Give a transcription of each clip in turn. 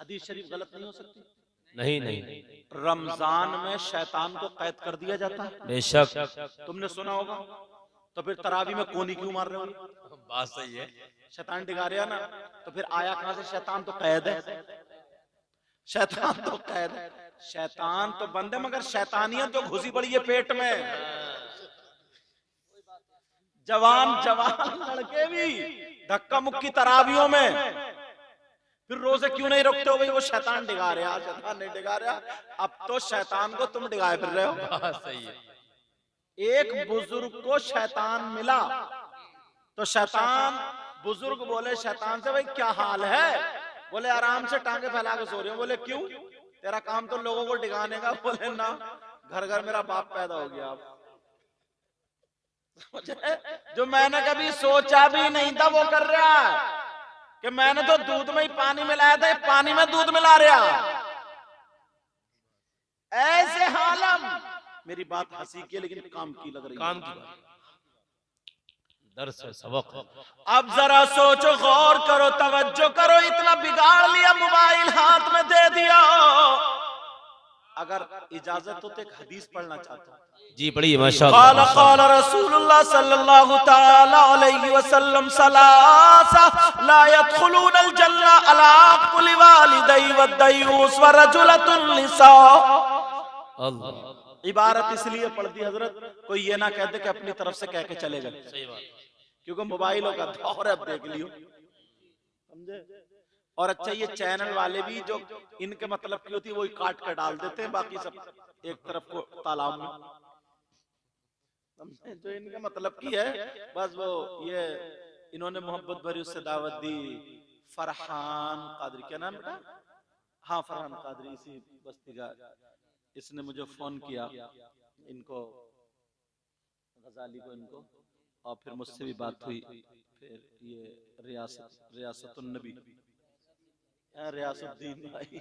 हदीस शरीफ गलत नहीं हो सकती? नहीं नहीं, रमजान में शैतान को कैद कर दिया जाता है, बेशक। तुमने सुना होगा। तो फिर तरावी में कोनी क्यों मार रहे हो? बात सही है। शैतान डिगा रहा ना, तो फिर आया कहां से शैतान तो कैद है, शैतान तो कैद है। शैतान तो बंद है मगर शैतानियत तो घुसी पड़ी है पेट में। जवान जवान लड़के भी धक्का मुक्की तरावियों में, फिर रोजे क्यों नहीं रोकते हो भाई? वो शैतान डिगा रहा, शैतान नहीं डिगा रहा। अब तो शैतान को तुम डिगाए फिर रहे हो। बात सही है। एक बुजुर्ग को शैतान मिला तो शैतान, बुजुर्ग बोले शैतान से, भाई क्या हाल है? बोले आराम से टांगे फैला के सो रहे हो। बोले क्यों? तेरा काम तो लोगों को डिगाने का। बोले ना, घर घर मेरा बाप पैदा हो गया। जो मैंने कभी सोचा भी नहीं था वो कर रहा है, कि मैंने तो दूध में ही पानी मिलाया था, पानी में दूध मिला रहा। ऐसे हालम, मेरी बात हंसी की लेकिन काम की लग रही है। काम की बात, दर्स है, सबक है। अब जरा सोचो, गौर करो, तवज्जो करो। इतना बिगाड़ लिया, मोबाइल हाथ में दे दिया। अगर इजाजत हो तो एक हदीस पढ़ना चाहता हूं। जी पढ़िए। माशाअल्लाह। क़ाल रसूलुल्लाह सल्लल्लाहु तआला अलैहि वसल्लम सलासा ला यदखुलूनल जन्नह अला कुल्ली वालिदैहि वद्दयूस व रजुलतुन लिसा। अल्लाह। इबारत इसलिए पढ़ दी हजरत, कोई ये ना कह दे कि अपनी तरफ से कह के चले गए। सही बात, क्योंकि मोबाइलों का दौर है, अब देख लियो, समझे। और अच्छा, ये चैनल वाले भी जो इनके मतलब की होती है वही काट कर डाल देते हैं, बाकी सब एक तरफ को तालाब में, समझे। जो इनका मतलब की है बस वो ये इन्होंने मोहब्बत भरी उससे दावत दी। फरहान कादरी, क्या नाम बेटा? हाँ फरहान कादरी, इसी बस्ती का। इसने मुझे फोन किया, इनको गजाली को, इनको, और फिर मुझसे भी बात हुई। फिर ये रियासतुन नबी, रियासुद्दीन भाई,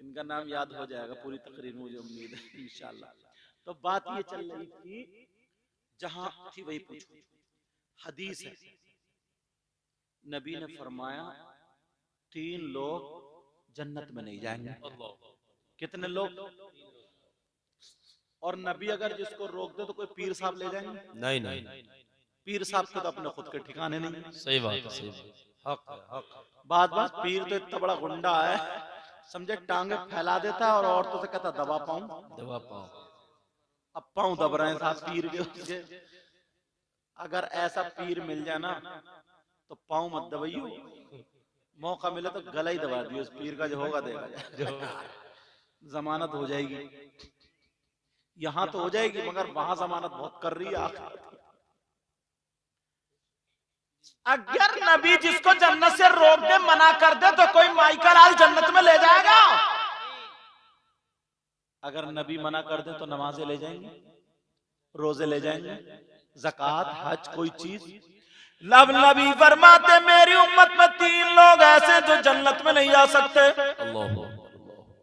इनका नाम याद हो जाएगा पूरी तकरीर, मुझे उम्मीद है इंशाल्लाह। तो बात ये चल रही थी, जहां थी वही पूछो। हदीस है, नबी ने फरमाया 3 लोग जन्नत में नहीं जाएंगे। कितने लोग? और नबी अगर जिसको रोक दे तो कोई पीर साहब ले जाएंगे? नहीं नहीं, पीर साहब के तो अपने खुद के ठिकाने नहीं। सही बात, सही हक है, हक। बात पीर तो इतना बड़ा गुंडा है, समझे, टांगे फैला देता है और औरतों से कहता दबा पाऊं, दबा पाओ। अब पाऊं दब रहे हैं साथ पीर के उसके। अगर ऐसा पीर मिल जाए ना तो पाऊं मत दबाइयो, मौका मिले तो गला ही दबा दियो। उस पीर का जो होगा देगा, जमानत हो जाएगी। यहां तो हो जाएगी मगर वहां जमानत बहुत कर रही है। अगर नबी जिसको जन्नत से रोक दे, मना कर दे, तो कोई माइका लाल जन्नत में ले जाएगा? अगर नबी मना कर दे तो नमाजें ले जाएंगे, रोजे ले जाएंगे, ज़कात, हज, कोई चीज। लब नबी फरमाते मेरी उम्मत में 3 लोग ऐसे जो जन्नत में नहीं आ सकते। अल्लाह।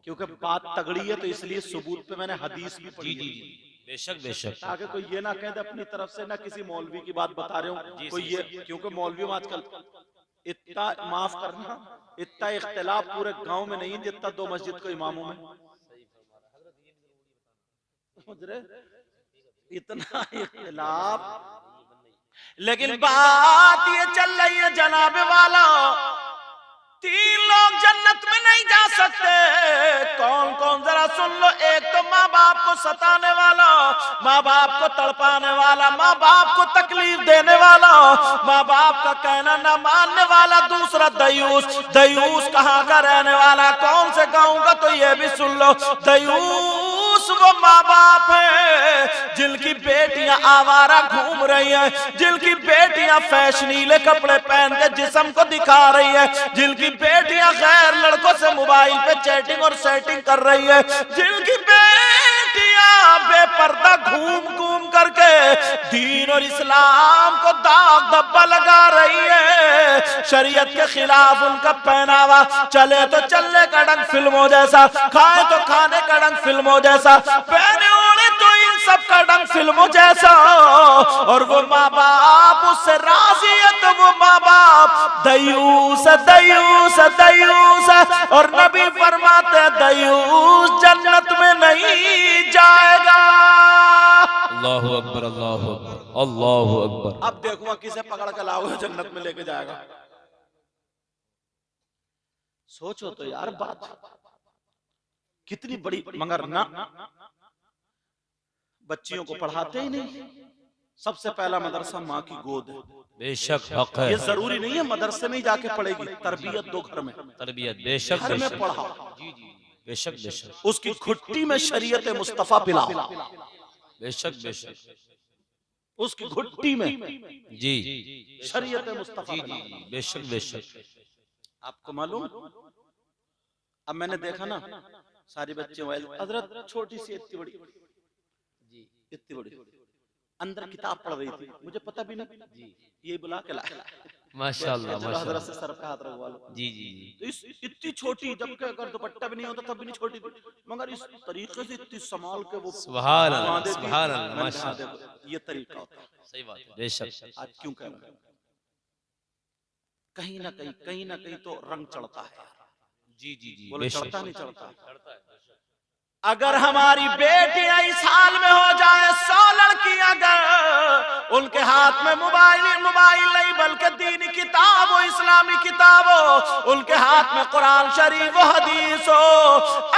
क्योंकि बात तगड़ी है तो इसलिए सबूत पे मैंने हदीस भी पढ़ी। जी जी, बेशक बेशक। ताकि कोई ये ना कह दे अपनी तरफ से, ना किसी मौलवी की बात बता रहे हूँ कोई ये, क्योंकि मौलवी में आजकल इतना, माफ करना, इतना इख्तिलाफ पूरे गांव में नहीं जितना 2 मस्जिद को इमामों में, समझ रहे, इतना इख्तिलाफ। लेकिन बात ये चल रही है जनाबे वाला, 3 लोग जन्नत में नहीं जा सकते। कौन कौन जरा सुन लो। एक तो माँ बाप को सताने वाला, माँ बाप को तड़पाने वाला, माँ बाप को तकलीफ देने वाला, माँ बाप का कहना न मानने वाला। दूसरा दयूस। दयूस कहाँ का रहने वाला, कौन से गाँव का? तो ये भी सुन लो, दयूस वो माँ बाप है जिनकी बेटियां आवारा घूम रही हैं, जिनकी बेटियां फैशनीले कपड़े पहन के जिस्म को दिखा रही है, जिनकी बेटियां गैर लड़कों से मोबाइल पे चैटिंग और सेटिंग कर रही है, जिनकी बेटियां बेपर्दा घूम घूम करके दीन और इस्लाम को दाग धब्बा लगा रही है। शरीयत के खिलाफ उनका पहनावा, चले तो चलने का ढंग फिल्मों जैसा, खाए तो खाने का ढंग फिल्मों जैसा, पहने ओढ़े तो सबका ढंग फिल्मों जैसा, और वो माँ बाप उससे राजी है तो वो माँ बाप दयूस दयूस दयूस, और नबी फरमाते दयूस जन्नत में नहीं जाएगा। अल्लाहु अकबर, अल्लाहु अकबर, अल्लाहु अकबर। अब देखो किसे पकड़ कर लाओगे जन्नत में लेके जाएगा। सोचो तो यार बात कितनी बड़ी। मगर ना, बच्चियों को पढ़ाते ही नहीं। सबसे पहला मदरसा माँ की गोद है। बेशक हक है। ये जरूरी नहीं है मदरसे में ही जाके पढ़ेगी, तरबियत दो घर में, तरबियत बेशक घर में बेशक। पढ़ाओ। जी जी बेशक बेशक। उसकी घुट्टी में शरीयत मुस्तफा पिलाओ, बेशक बेशक। उसकी घुट्टी में जी शरीयत मुस्तफा जी पिलाओ। जी बेशक बेशक। आपको मालूम, अब मैंने देखा ना सारे बच्चे हजरत छोटी सी इतनी बड़ी इतनी बड़ी अंदर किताब पढ़ रही थी, मुझे पता भी नहीं जी, ये बुला के लाया माशाल्लाह हजरत से माशाल्लाह। सर पे हाथ रखवा लो। जी जी जी तो इस इतनी छोटी, जबकि अगर दुपट्टा भी नहीं होता तब भी नहीं छोटी थी, मगर इस तरीके से इतनी संभाल के वो सुभान अल्लाह, बांधे थी। सुभान अल्लाह, मैंने कहा, माशाल्लाह। देखो ये तरीका होता है। सही बात है। बेशक। आज क्यों कह रहे हैं, कहीं ना कहीं तो रंग चढ़ता है। जी जी जी बोले बेशक। चढ़ता नहीं चढ़ता। अगर हमारी बेटियां इस हाल में हो जाए, 100 लड़कियां अगर उनके हाथ में मोबाइल नहीं बल्कि दीनी किताब हो, इस्लामी किताब हो, उनके हाथ में कुरान शरीफ व हदीस हो,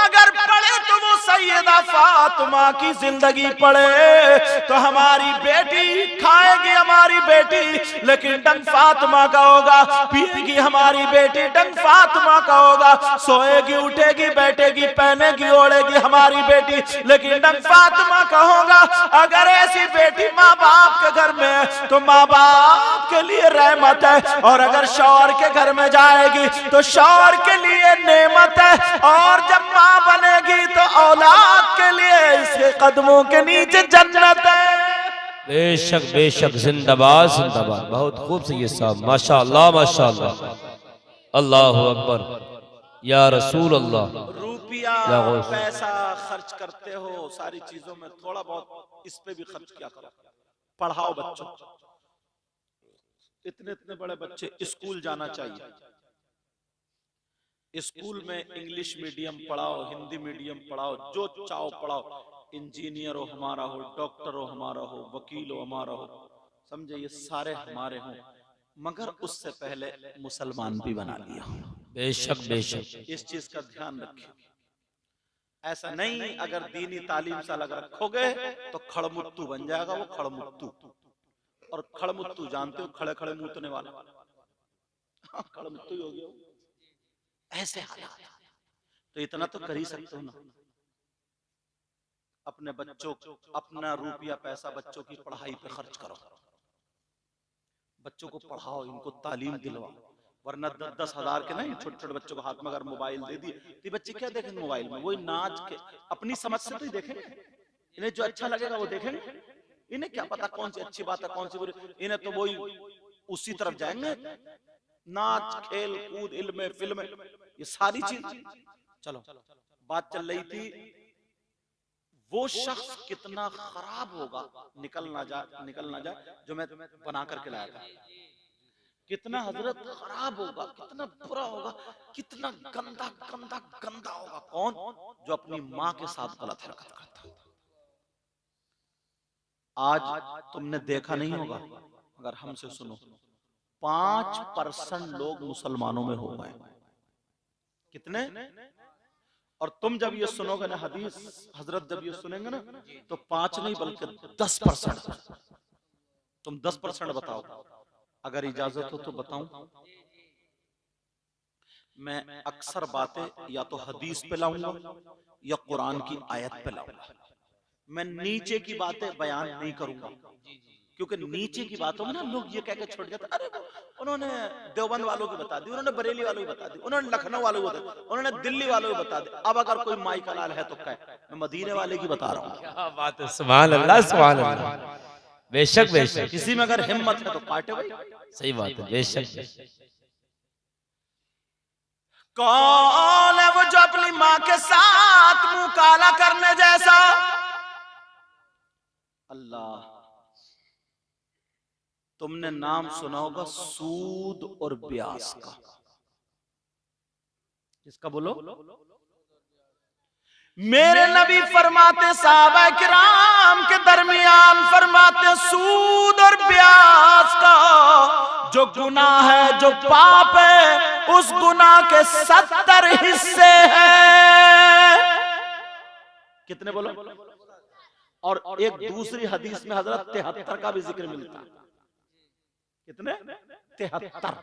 अगर पढ़े तो वो सैयदा फातिमा की जिंदगी पढ़े, तो हमारी बेटी खाएगी, हमारी बेटी लेकिन डंग फातिमा का होगा, पिएगी हमारी बेटी डंग फातिमा का होगा, सोएगी उठेगी बैठेगी पहनेगी ओढ़ेगी हमारी बेटी लेकिन डंग फातिमा का होगा। अगर ऐसी बेटी माँ बाप के घर में तो माँ बाप के लिए रहमत है, और अगर शौहर के घर में जाएगी तो शौहर के लिए नेमत है, और जब माँ बनेगी तो औलाद के लिए इसके कदमों के नीचे जन्नत है। बेशक बेशक। जिंदाबाद जिंदाबाद। बहुत खूब से ये साहब, माशाल्लाह माशाल्लाह। अल्लाहु अकबर या रसूल अल्लाह। रुपया पैसा खर्च करते हो सारी चीजों में, थोड़ा बहुत इस पे भी खर्च किया करो। पढ़ाओ बच्चों, इतने इतने बड़े बच्चे स्कूल जाना चाहिए, स्कूल में इंग्लिश मीडियम पढ़ाओ, हिंदी मीडियम पढ़ाओ, जो चाहो पढ़ाओ। इंजीनियर हो हमारा हो, डॉक्टर हो हमारा हो, वकील हो हमारा हो, समझे, ये सारे हमारे हों, मगर उससे पहले मुसलमान भी बना लिया। बेशक बेशक। इस चीज का ध्यान रखिए। ऐसा नहीं अगर दीनी तालीम से अलग रखोगे तो खड़मुत्तू बन जाएगा वो, खड़मुत्तू। और खड़मुत्तू जानते हो, खड़े खड़े मूतने वाला, खड़मुत्तू ही हो गया ऐसे हालात। तो इतना तो कर ही सकते हो ना, अपने बच्चों, अपना रुपया पैसा बच्चों की पढ़ाई पे खर्च करो, बच्चों को पढ़ाओ, इनको तालीम दिलवाओ। वरना 10-10 हजार के नहीं, छोटे छोटे बच्चों को हाथ में अगर मोबाइल दे दिए तो बच्चे क्या देखेंगे मोबाइल में, वही नाच के अपनी समझ से तो ही देखेंगे, इन्हें जो अच्छा लगेगा वो देखेंगे, इन्हें क्या पता कौन सी अच्छी बात है कौन सी बुरी, इन्हें तो वही उसी तरफ जाएंगे, नाच खेल कूद इल्म फिल्म ये सारी चीज। चलो बात चल रही थी, वो शख्स कितना खराब होगा, निकल ना जाए जो मैं बना करके लाया था, कितना हजरत खराब होगा, कितना बुरा होगा, कितना गंदा गंदा गंदा होगा। कौन? जो अपनी माँ के साथ गलत हरकत करता। आज तुमने देखा नहीं होगा, अगर हमसे सुनो, 5% लोग मुसलमानों में हो गए। कितने? और तुम जब ये सुनोगे ना हदीस, हजरत जब ये सुनेंगे ना, तो 5 नहीं बल्कि 10%। तुम 10% बताओ, अगर इजाजत हो तो बताऊं। मैं अक्सर बातें या तो हदीस पे लाऊंगा या कुरान की आयत पे लाऊंगा। मैं नीचे की बातें बयान नहीं करूंगा, क्योंकि नीचे की बातों में ना लोग ये कह के छोड़ जाते, अरे उन्होंने देवबंद वालों की बता दी, उन्होंने बरेली वालों की बता दी, उन्होंने लखनऊ वालों की बता दी, उन्होंने दिल्ली वालों की बता दी। अब अगर कोई माई का लाल है तो कहे, मैं मदीने वाले की बता रहा हूँ। क्या बात है, सुभान अल्लाह सुभान अल्लाह। बेशक बेशक। किसी में अगर हिम्मत है तो काटे भाई। सही बात है, बेशक। कौन है वो जो अपनी माँ के साथ मुंह काला करने जैसा अल्लाह, तुमने नाम सुना होगा सूद और ब्याज का। किसका बोलो? मेरे नबी फरमाते साहबा किराम के दरमियान फरमाते सूद और ब्याज का जो गुनाह है, जो पाप है, उस गुनाह के 70 हिस्से हैं। कितने बोलो? और एक दूसरी हदीस में हजरत 73 का भी जिक्र मिलता है। कितने? 73।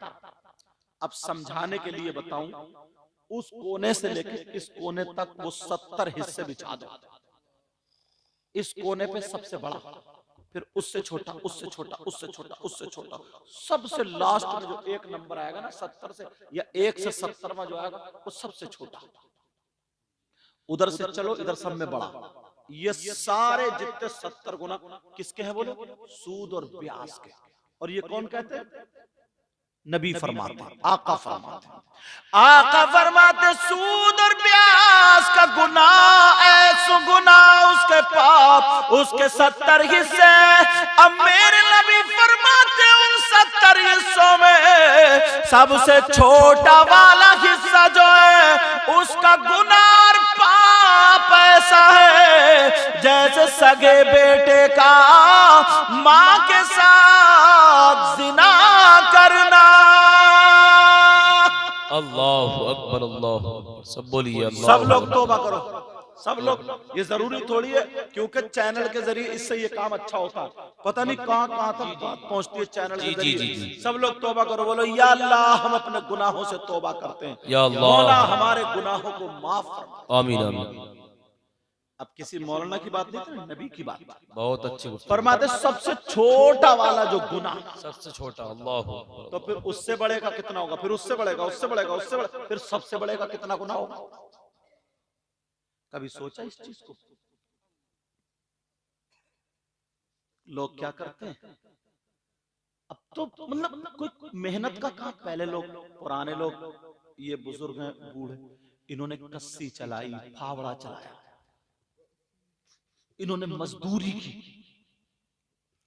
अब समझाने के लिए बताऊं, उस कोने से लेकर इस कोने तक वो 70 हिस्से बिछा दो। इस कोने पे सबसे बड़ा, फिर उससे छोटा, उससे छोटा, उससे छोटा, उससे छोटा, सबसे लास्ट में जो एक नंबर आएगा ना 70 से या 1 से 70 में जो आएगा वो सबसे छोटा। उधर से चलो, इधर सब में बड़ा। ये सारे जितने 70 गुना किसके हैं बोले? सूद और ब्याज के। और ये कौन कहते हैं? नबी फरमाते, आका फरमाते, आका फरमाते सूद और ब्याज का गुनाह ऐसा गुनाह, उसके पाप, उसके 70 हिस्से। अब मेरे नबी फरमाते उन 70 हिस्सों में सबसे छोटा वाला हिस्सा जो है उसका गुनाह पाप ऐसा है जैसे सगे बेटे का मां के साथ जिना करना। अल्लाहु अकबर, अल्लाहु अकबर। सब बोलिए अल्लाह। सब लोग तौबा करो, सब लोग। ये जरूरी थोड़ी है क्योंकि चैनल के जरिए इससे ये काम अच्छा होता है। पता नहीं कहां कहां तक बात पहुंचती है चैनल के जरिए। सब लोग तौबा करो, बोलो या अल्लाह हम अपने गुनाहों से तौबा करते हैं, या अल्लाह मौला हमारे गुनाहों को माफ फरमा। आमीन आमीन। अब किसी मौलाना की बात नहीं थी, नबी की बात। बहुत अच्छी फरमाते सबसे छोटा वाला जो गुनाह, सबसे छोटा। अल्लाह। तो फिर उससे बड़े का कितना होगा? फिर उससे बढ़ेगा, उससे बढ़ेगा, उससे बढ़ेगा, फिर सबसे बड़े का कितना गुनाह होगा? कभी सोचा इस चीज को? लोग क्या करते हैं अब तो, मतलब कोई मेहनत का काम। पहले लोग, पुराने लोग, ये बुजुर्ग हैं, बूढ़े, इन्होंने कस्सी चलाई, फावड़ा चलाया, इन्होंने मजदूरी की।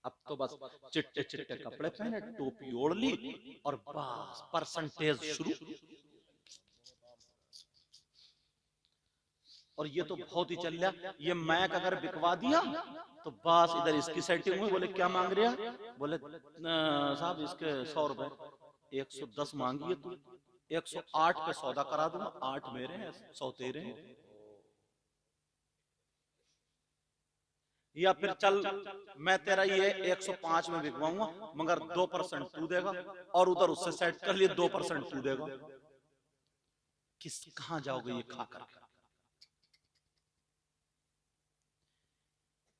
अब तो बस चिट्टे चिट्टे कपड़े पहने, टोपी ओढ़ ली और बस परसेंटेज शुरू। और ये तो बहुत ही चल रहा। ये मैक अगर बिकवा दिया तो बस इधर इसकी सेटिंग हुई। बोले क्या मांग रहा? बोले साहब इसके 100 रुपए। 110 मांगी है तू, 108 पे सौदा करा दूंगा, 8 मेरे हैं, 100 तेरे हैं। या फिर चल मैं तेरा ये 105 में बिकवाऊंगा मगर 2% तू देगा, और उधर उससे सेट कर लिए 2% तू देगा। कहां जाओगे ये खा करके?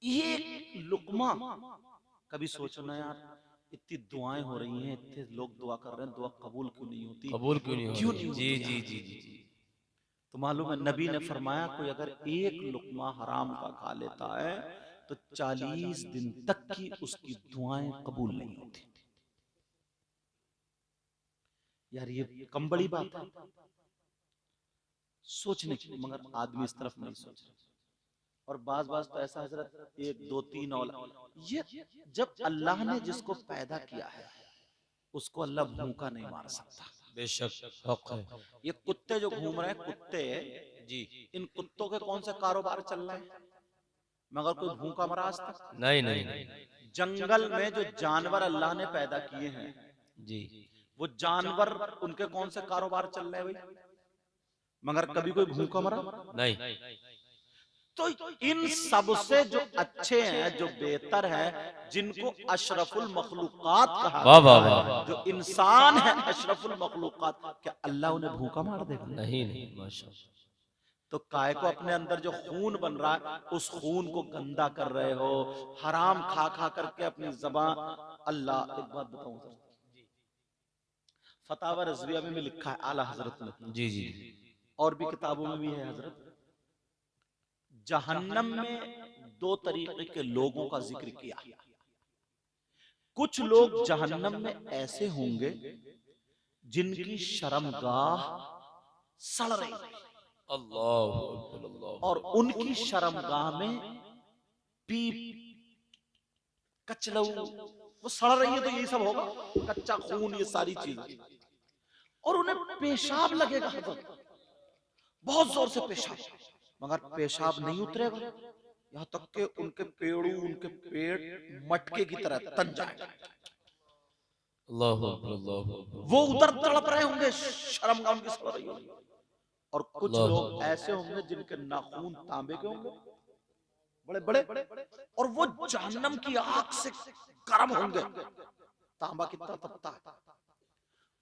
ये लुकमा कभी सोचो ना यार, इतनी दुआएं हो रही हैं, इतने लोग दुआ कर रहे हैं, दुआ कबूल क्यों नहीं होती? कबूल क्यों नहीं क्यों होती? नहीं जी होती? जी जी जी जी। तो मालूम है नबी ने फरमाया कोई अगर एक लुकमा हराम का खा लेता है तो 40 दिन तक की उसकी दुआएं कबूल नहीं होती। यार ये कम बड़ी बात है सोचने की, मगर आदमी इस तरफ नहीं सोच रहा। और बाज तो ऐसा हजरत 1 2 3 औलाद, ये जब अल्लाह ने जिसको पैदा किया है उसको अल्लाह भूखा नहीं मार सकता। बेशक हक है। ये कुत्ते जो घूम रहे हैं, कुत्ते जी, इन कुत्तों के कौन से कारोबार चल रहे हैं? मगर कोई भूखा मरा आज तक? नहीं नहीं नहीं। जंगल में जो जानवर अल्लाह ने पैदा किए हैं जी, वो जानवर, उनके कौन से कारोबार चल रहे हैं भाई? मगर कभी कोई भूखा मरा नहीं। तो इन सबसे जो अच्छे हैं, जो बेहतर है, जिनको अशरफुल मखलूकात कहा, वाह वाह वाह। जो इंसान है अशरफुल मखलूकात, क्या अल्लाह उन्हें भूखा मार देगा? नहीं नहीं माशाअल्लाह। तो काय को अपने अंदर जो खून बन रहा है उस खून को गंदा कर रहे हो, हराम खा खा करके अपनी ज़बान। अल्लाह एक बात बताऊं, फतावा रज़विया में भी लिखा है आला हजरत ने, जी जी, और भी किताबों में भी है हजरत, जहन्नम में 2 तरीके के लोगों का जिक्र किया। कुछ लोग जहन्नम में ऐसे होंगे जिनकी शर्मगाह सड़ रही, अल्लाह अल्लाह, और उनकी शर्मगाह में पीप कचलऊ, वो सड़ रही है तो यही सब होगा, कच्चा खून, ये सारी चीजें। और उन्हें पेशाब लगेगा, बहुत जोर से पेशाब, मगर पेशाब नहीं उतरेगा, यहाँ तक के उनके पेड़ू, उनके पेट मटके की तरह तन जाएगा। अल्लाहु अकबर, अल्लाहु अकबर। वो उधर तड़प रहे होंगे, शर्म गम की सो रही होंगी। और कुछ अल्लाह। लोग ऐसे होंगे जिनके नाखून तांबे के होंगे, बड़े बड़े, और वो जहन्नम की आग से गर्म होंगे, तांबा कितना तपता है,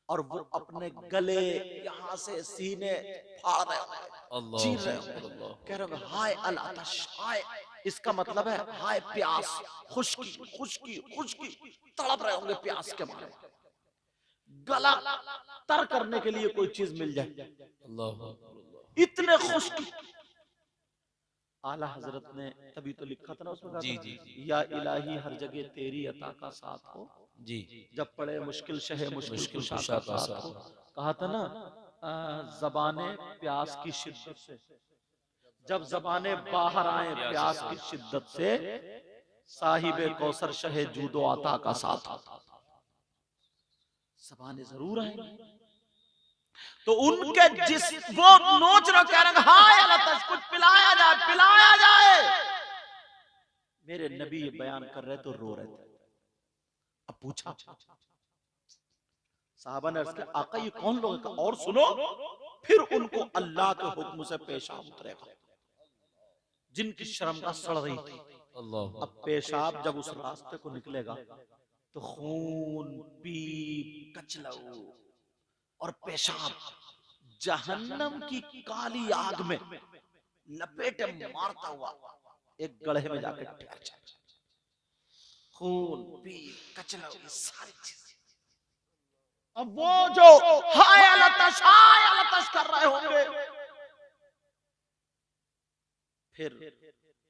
और वो अपने गले, यहाँ से सीने फाड़ रहे होंगे, चीर रहे होंगे, कह रहे होंगे हाय अल आतश, हाय, इसका मतलब है हाय प्यास, खुश्की खुश्की खुश्की, तड़प रहे होंगे प्यास के मारे, गला तर करने के लिए कोई चीज मिल जाए, इतने खुश्की। आला हजरत ने तभी तो लिखा था ना उसमें, जी, जी, या इलाही हर जगह तेरी अता का साथ हो, जी, जब पड़े मुश्किल शहे मुश्किल मुश्किल कुशा कुशा का साथ हो। कहा था ना, जबाने प्यास की शिद्दत से, जब जबाने बाहर आए प्यास की शिद्दत से, साहिबे कौसर शहे जूदो आता का साथ हो। जबाने जरूर आएंगे, तो उनके जिस वो नोच रहे, कह रहे हाय अल्लाह तश, कुछ पिलाया जाए, पिलाया जाए। मेरे नबी ये बयान कर रहे तो रो रहे थे। अब पूछा साहबा ने अर्ज़ किया, आका ये कौन लोग हैं? और सुनो, फिर उनको अल्लाह के हुक्म से पेशाब उतरेगा, जिनकी शर्मगाह सड़ रही थी। अब पेशाब जब उस रास्ते को निकलेगा तो खून, पीप, कचलऊ और पेशाब जहन्नम की काली आग में लपेटे मारता हुआ एक गड्ढे में जाकर ठहर जाए। खून, पीप, कचलऊ, ये सारी चीजें। अब वो जो हाय अलतश कर रहे होंगे, फिर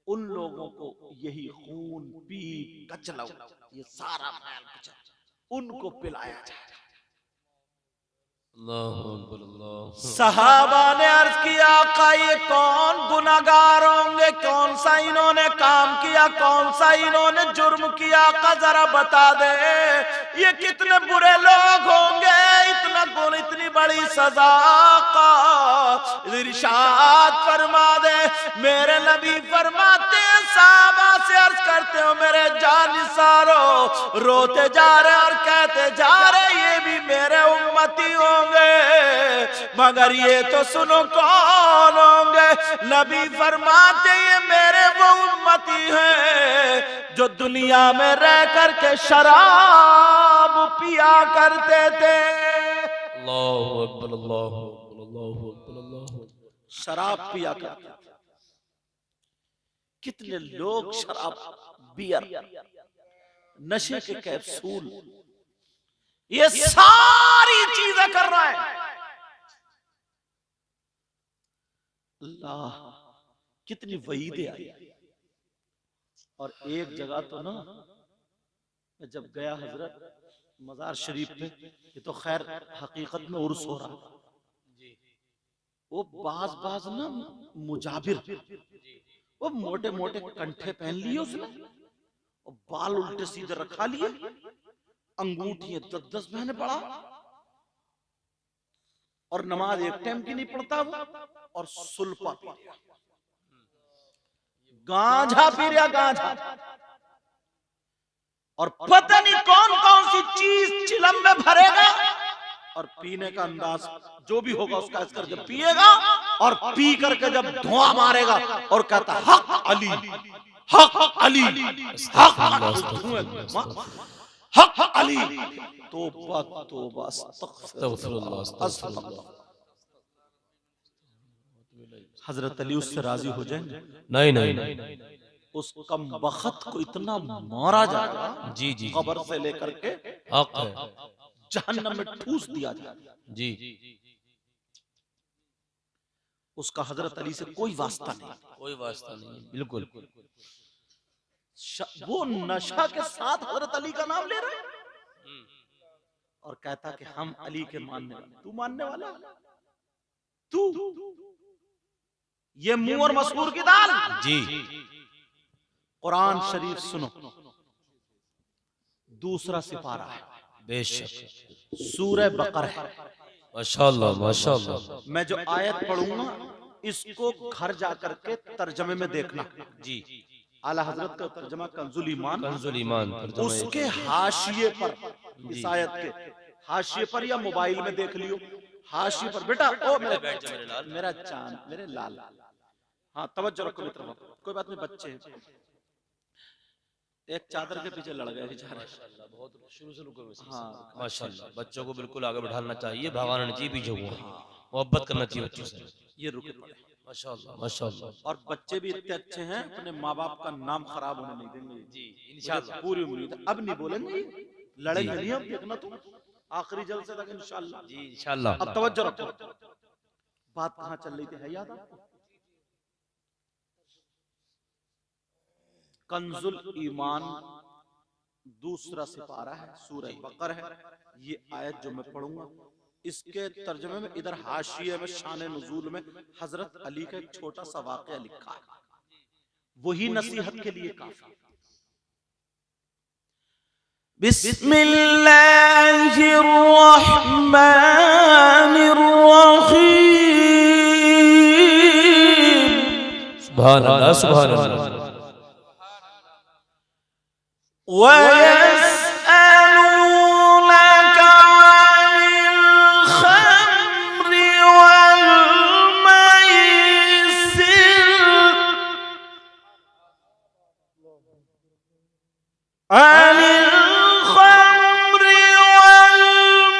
उन लोगों को यही खून, पीप, कचलऊ, ये सारा मैल कुचल उनको पिलाया जाए। सहाबा ने अर्ज किया, आका ये कौन गुनाहगार होंगे, कौन सा इन्होंने काम किया, कौन सा इन्होंने जुर्म किया, आका जरा बता दे, ये कितने बुरे लोग होंगे, इतना गुन, इतनी बड़ी सजा का इरशाद फरमा दे। मेरे नबी फरमाते हैं, सहाबा से अर्ज करते हो, मेरे जानिसारो रोते जा रहे और कहते जा रहे ये भी मेरे उम्मती होंगे, मगर ये तो सुनो कौन होंगे। नबी फरमाते ये मेरे वो उम्मती हैं जो दुनिया में रह करके शराब पिया करते थे। अल्लाहु अकबर, अल्लाहु अकबर, अल्लाहु अकबर, अल्लाहु अकबर। शराब पिया करते थे। कितने लोग शराब, बियर, नशे के कैप्सूल, ये सारी चीजें कर रहा है। अल्लाह, कितनी वईदें आई। और एक जगह तो ना, मैं जब गया हजरत मजार शरीफ पे, ये तो खैर हकीकत में उर्स हो रहा, वो बाज ना मुजाबिर, वो मोटे मोटे कंठे पहन लिए उसने, और बाल उल्टे सीधे रखा लिए, अंगूठी 10-10 महीने पड़ा, और नमाज एक टाइम की नहीं पढ़ता वो, और सुल्फा पी रहा, गांजा पी रहा, गांजा, और पता नहीं कौन कौन सी चीज चिलम में भरेगा, और पीने का अंदाज जो भी होगा उसका इस करके पिएगा, और पी करके जब धुआं मारेगा और कहता हक अली, हक अली, हक अली, तौबा तौबा, अस्तगफिरुल्लाह, अस्तगफिरुल्लाह। हजरत अली उससे राजी हो जाएंगे? नहीं नहीं नहीं, उस कम बखत को इतना मारा जाएगा, जी जी, कब्र से लेकर के हक है, जहन्नम में ठूस दिया जाएगा जी। उसका हजरत अली से कोई वास्ता नहीं, कोई वास्ता नहीं, बिल्कुल। वो नशा के साथ हजरत अली का नाम ले रहे हैं और कहता कि हम अली के मानने वाले। तू मानने वाला, तू ये मुंह और मसूर की दाल। जी, कुरान शरीफ सुनो, दूसरा सिपारा है, बेशक। सूरह बकर है। माशाअल्लाह माशाअल्लाह। मैं जो आयत पढ़ूंगा इसको घर जाकर के तर्जमे में देखना। जी। आला हजरत का तर्जमा कंजुल ईमान, कंजुल ईमान उसके हाशिए पर, इस आयत के हाशिए पर या मोबाइल में देख लियो, हाशिए पर। बेटा ओ मेरा चांद, मेरे लाल, हाँ तवज्जो रखो मेरी तरफ। कोई बात नहीं, बच्चे एक चादर के पीछे लड़ गए बेचारे। बहुत शुरू से रुको। हाँ माशाअल्लाह, बच्चों को बिल्कुल आगे बढ़ाना चाहिए, भगाना नहीं चाहिए पीछे को, मोहब्बत करना चाहिए बच्चों से। ये रुके पड़े माशाअल्लाह माशाअल्लाह। और बच्चे भी इतने अच्छे हैं, अपने माँ बाप का नाम खराब होने नहीं देंगे जी इंशाअल्लाह। पूरी उम्मीद है। अब नहीं बोलेंगे, लड़ेंगे नहीं, अब देखना तुम आखिरी जलसे तक इंशाअल्लाह। जी इंशाअल्लाह। अब तवज्जो रखो, बात कहाँ चल रही थी, है याद आपको? कंजुल ईमान दूसरा सिपारा है, सूरह बकर है। ये आयत जो मैं पढ़ूंगा इसके तर्जुमे में इधर हाशिये में शान नुज़ूल में हजरत अली का एक छोटा सा वाक़या लिखा है, वही नसीहत के लिए काफी। बिस्मिल्लाहिर्रहमानिर्रहीम। सुभान अल्लाह सुभान अल्लाह। वयस्अलूनका अनिल खम्रि वल मैसिर, अनिल खम्रि वल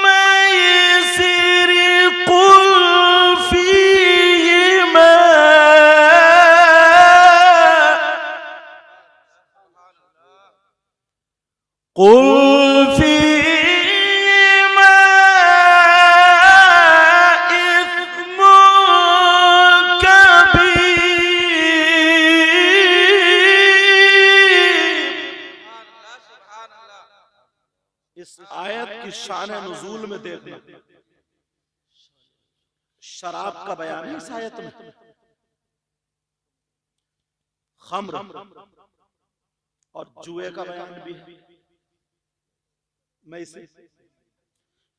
मैसिर कुल फीहिमा कुल फीहिमा इस्मुन कबीर। इस आयत की शान नुज़ूल में देखना, शराब का बयान है इस आयत में, खम्र और जुए का बयान भी है। मैं इसे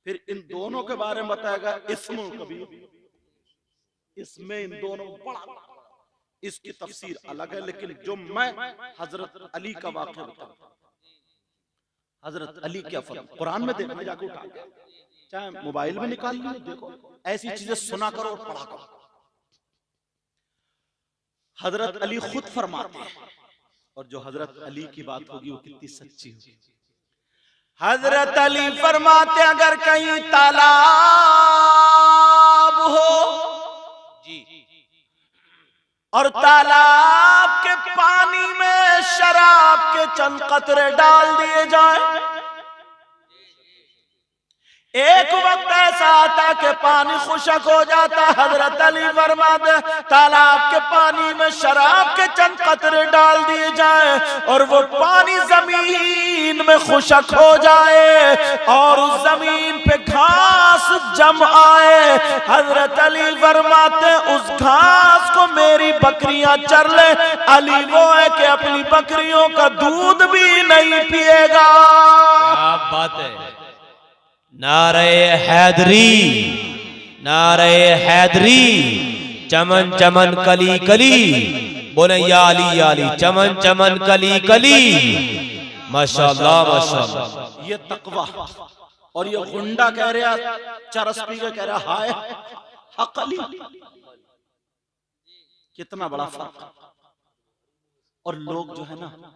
फिर इन दोनों के बारे में बताएगा इस्मुल कबीर, इसमें इन दोनों बड़ा, इसकी तफसीर अलग है, लेकिन जो मैं हजरत अली का वाक़या बताऊं, हजरत अली क्या फर्क, कुरान में देखना जाके उठा के, चाहे मोबाइल में निकाल लो, देखो ऐसी चीजें सुना करो और पढ़ा करो। हजरत अली खुद फरमाते हैं, और जो हजरत अली की बात होगी वो कितनी सच्ची होगी। हजरत अली फरमाते अगर कहीं तालाब हो जी और तालाब के पानी में शराब के चंद कतरे डाल दिए जाए, एक वक्त ऐसा आता कि पानी खुशक हो जाता। हजरत अली फरमाते तालाब के पानी में शराब के चंद कतरे डाल दिए जाए और वो पानी जमीन में खुशक हो जाए और उस जमीन पे घास जम आए। हजरत अली फरमाते उस घास को मेरी बकरियां चर ले। अली वो है कि अपनी बकरियों का दूध भी नहीं पिएगा। क्या बात है। नारे हैदरी, नारे हैदरी, चमन चमन कली कली, बोले या अली चमन चमन कली कली। माशाअल्लाह माशाअल्लाह। ये तकवा और ये गुंडा कह रहा, चरस पी के कह रहा हाय हक अली, कितना बड़ा फर्क। और लोग जो है ना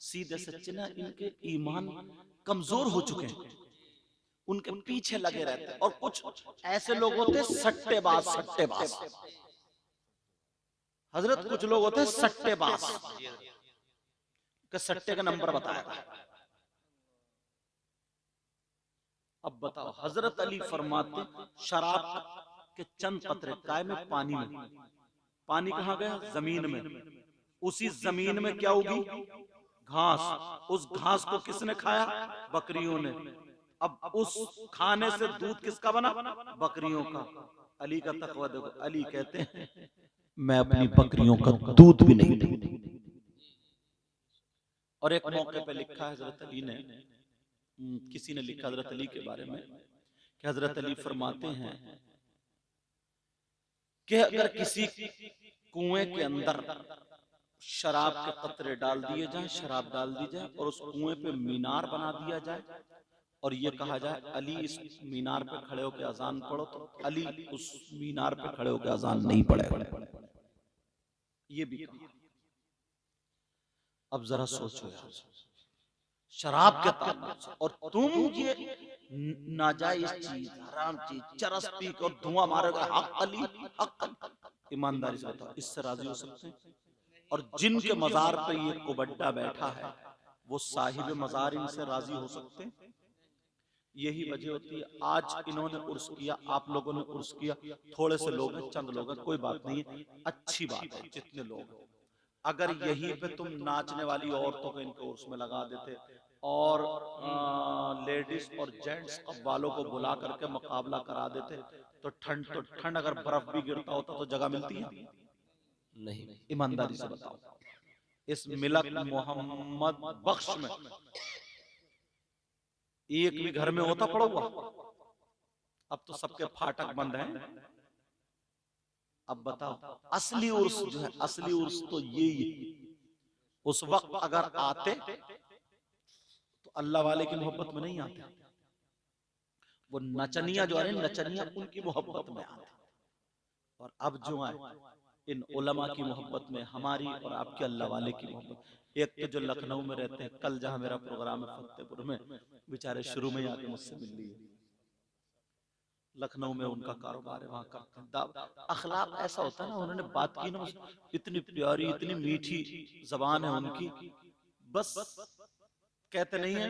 सीधे सच्चे ना, इनके ईमान कमजोर हो चुके हैं, उनके पीछे लगे रहते हैं। और कुछ ऐसे लोग होते हैं सट्टेबाज, सट्टेबाज हजरत, कुछ लोग होते हैं सट्टेबाज के सट्टे का नंबर बताएगा। अब बताओ, हजरत अली फरमाते शराब के चंद कतरे काय में पानी में, पानी कहाँ गया? जमीन में। उसी जमीन में क्या होगी? घास। उस घास को किसने खाया? बकरियों ने। अब उस खाने से दूध किसका बना? बकरियों का। अली का तकवा देखो, अली कहते हैं मैं अपनी बकरियों का दूध भी नहीं दूंगा। और एक मौके पे लिखा है हजरत अली ने किसी ने लिखा हजरत अली के बारे में कि हजरत अली फरमाते हैं कि अगर किसी कुएं के अंदर शराब के कतरे डाल दिए जाएं, शराब डाल दी जाए और उस कुएं पे मीनार बना दिया जाए और ये कहा जाए अली इस मीनार पे खड़े होकर अजान पढ़ो, तो अली उस मीनार पे खड़े होकर अजान नहीं पढ़ेगा। ये भी कहा। अब जरा सोचो यार, शराब के ताल्लुक से और तुम ये नाजायज चीज, हराम चीज, चरस पी और धुआं मारेगा, हक अली हक अली। ईमानदारी से बताओ, इससे राजी हो सकते हैं? और जिनके मजार पे ये कुबड्डा बैठा है वो साहिब मजार इनसे राजी हो सकते हैं? यही वजह होती है। आज इन्होंने उर्स किया, आप लोगों ने उर्स किया, थोड़े से लोग हैं, चंद लोग हैं, कोई बात नहीं है, अच्छी बात है जितने लोग। अगर यहीं पे तुम नाचने वाली औरतों को इनके उर्स में लगा देते और लेडीज और जेंट्स वालों को बुला करके मुकाबला करा देते तो ठंड अगर बर्फ भी गिरता होता तो जगह मिलती है? नहीं। ईमानदारी से बताओ, इस मिलक मोहम्मद बख्श में एक भी घर में होता पड़ा हुआ? अब तो सबके फाटक बंद हैं। अब बताओ, असली उर्स जो है, असली उर्स तो यही है। उस वक्त अगर आते तो अल्लाह वाले की मोहब्बत में नहीं आते, वो नचनिया जो है, नचनिया उनकी मोहब्बत में आते। और अब जो है इन उलमा की मोहब्बत में, हमारी और आपके अल्लाह वाले की मोहब्बत। एक तो जो लखनऊ में रहते हैं, कल जहां मेरा प्रोग्राम है फतेहपुर में, बेचारे शुरू में आके मुझसे मिल लिए। लखनऊ में उनका कारोबार है, वहां का अखलाक ऐसा होता है ना, उन्होंने बात की ना, इतनी प्यारी, इतनी मीठी जबान है उनकी। बस कहते नहीं है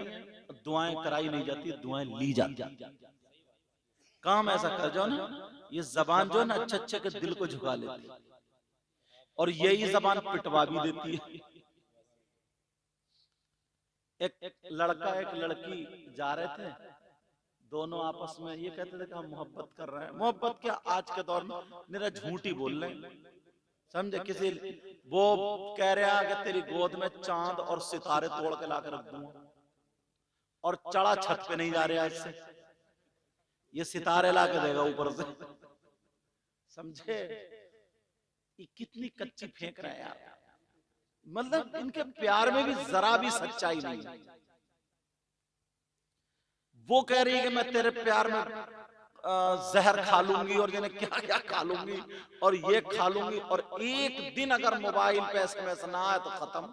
दुआएं कराई नहीं जाती, दुआएं ली जाती। काम ऐसा कर जाओ ना, ये जबान जो है ना अच्छे अच्छे के दिल को झुका लेती है और यही जबान पिटवा भी देती है। एक लड़का एक लड़की जा रहे थे, दोनों आपस में ये कहते थे कि हम मोहब्बत कर रहे हैं। मोहब्बत क्या, आज के दौर में मेरा झूठी बोल रहे हैं, समझे? किसी वो कह रहा है कि तेरी गोद में चांद और सितारे तोड़ के लाकर रख दूंगा, और चढ़ा छत पे नहीं जा रहा इससे, ये सितारे ला के देगा ऊपर से, समझे? ये कितनी कच्ची फेंक रहे हैं यार। मतलब इनके प्यार में भी जरा भी सच्चाई नहीं है। वो कह रही है कि मैं तेरे प्यार में जहर खा लूंगी और जाने क्या क्या खा लूंगी और ये खा लूंगी, और एक दिन अगर मोबाइल पे SMS ना आए तो खत्म।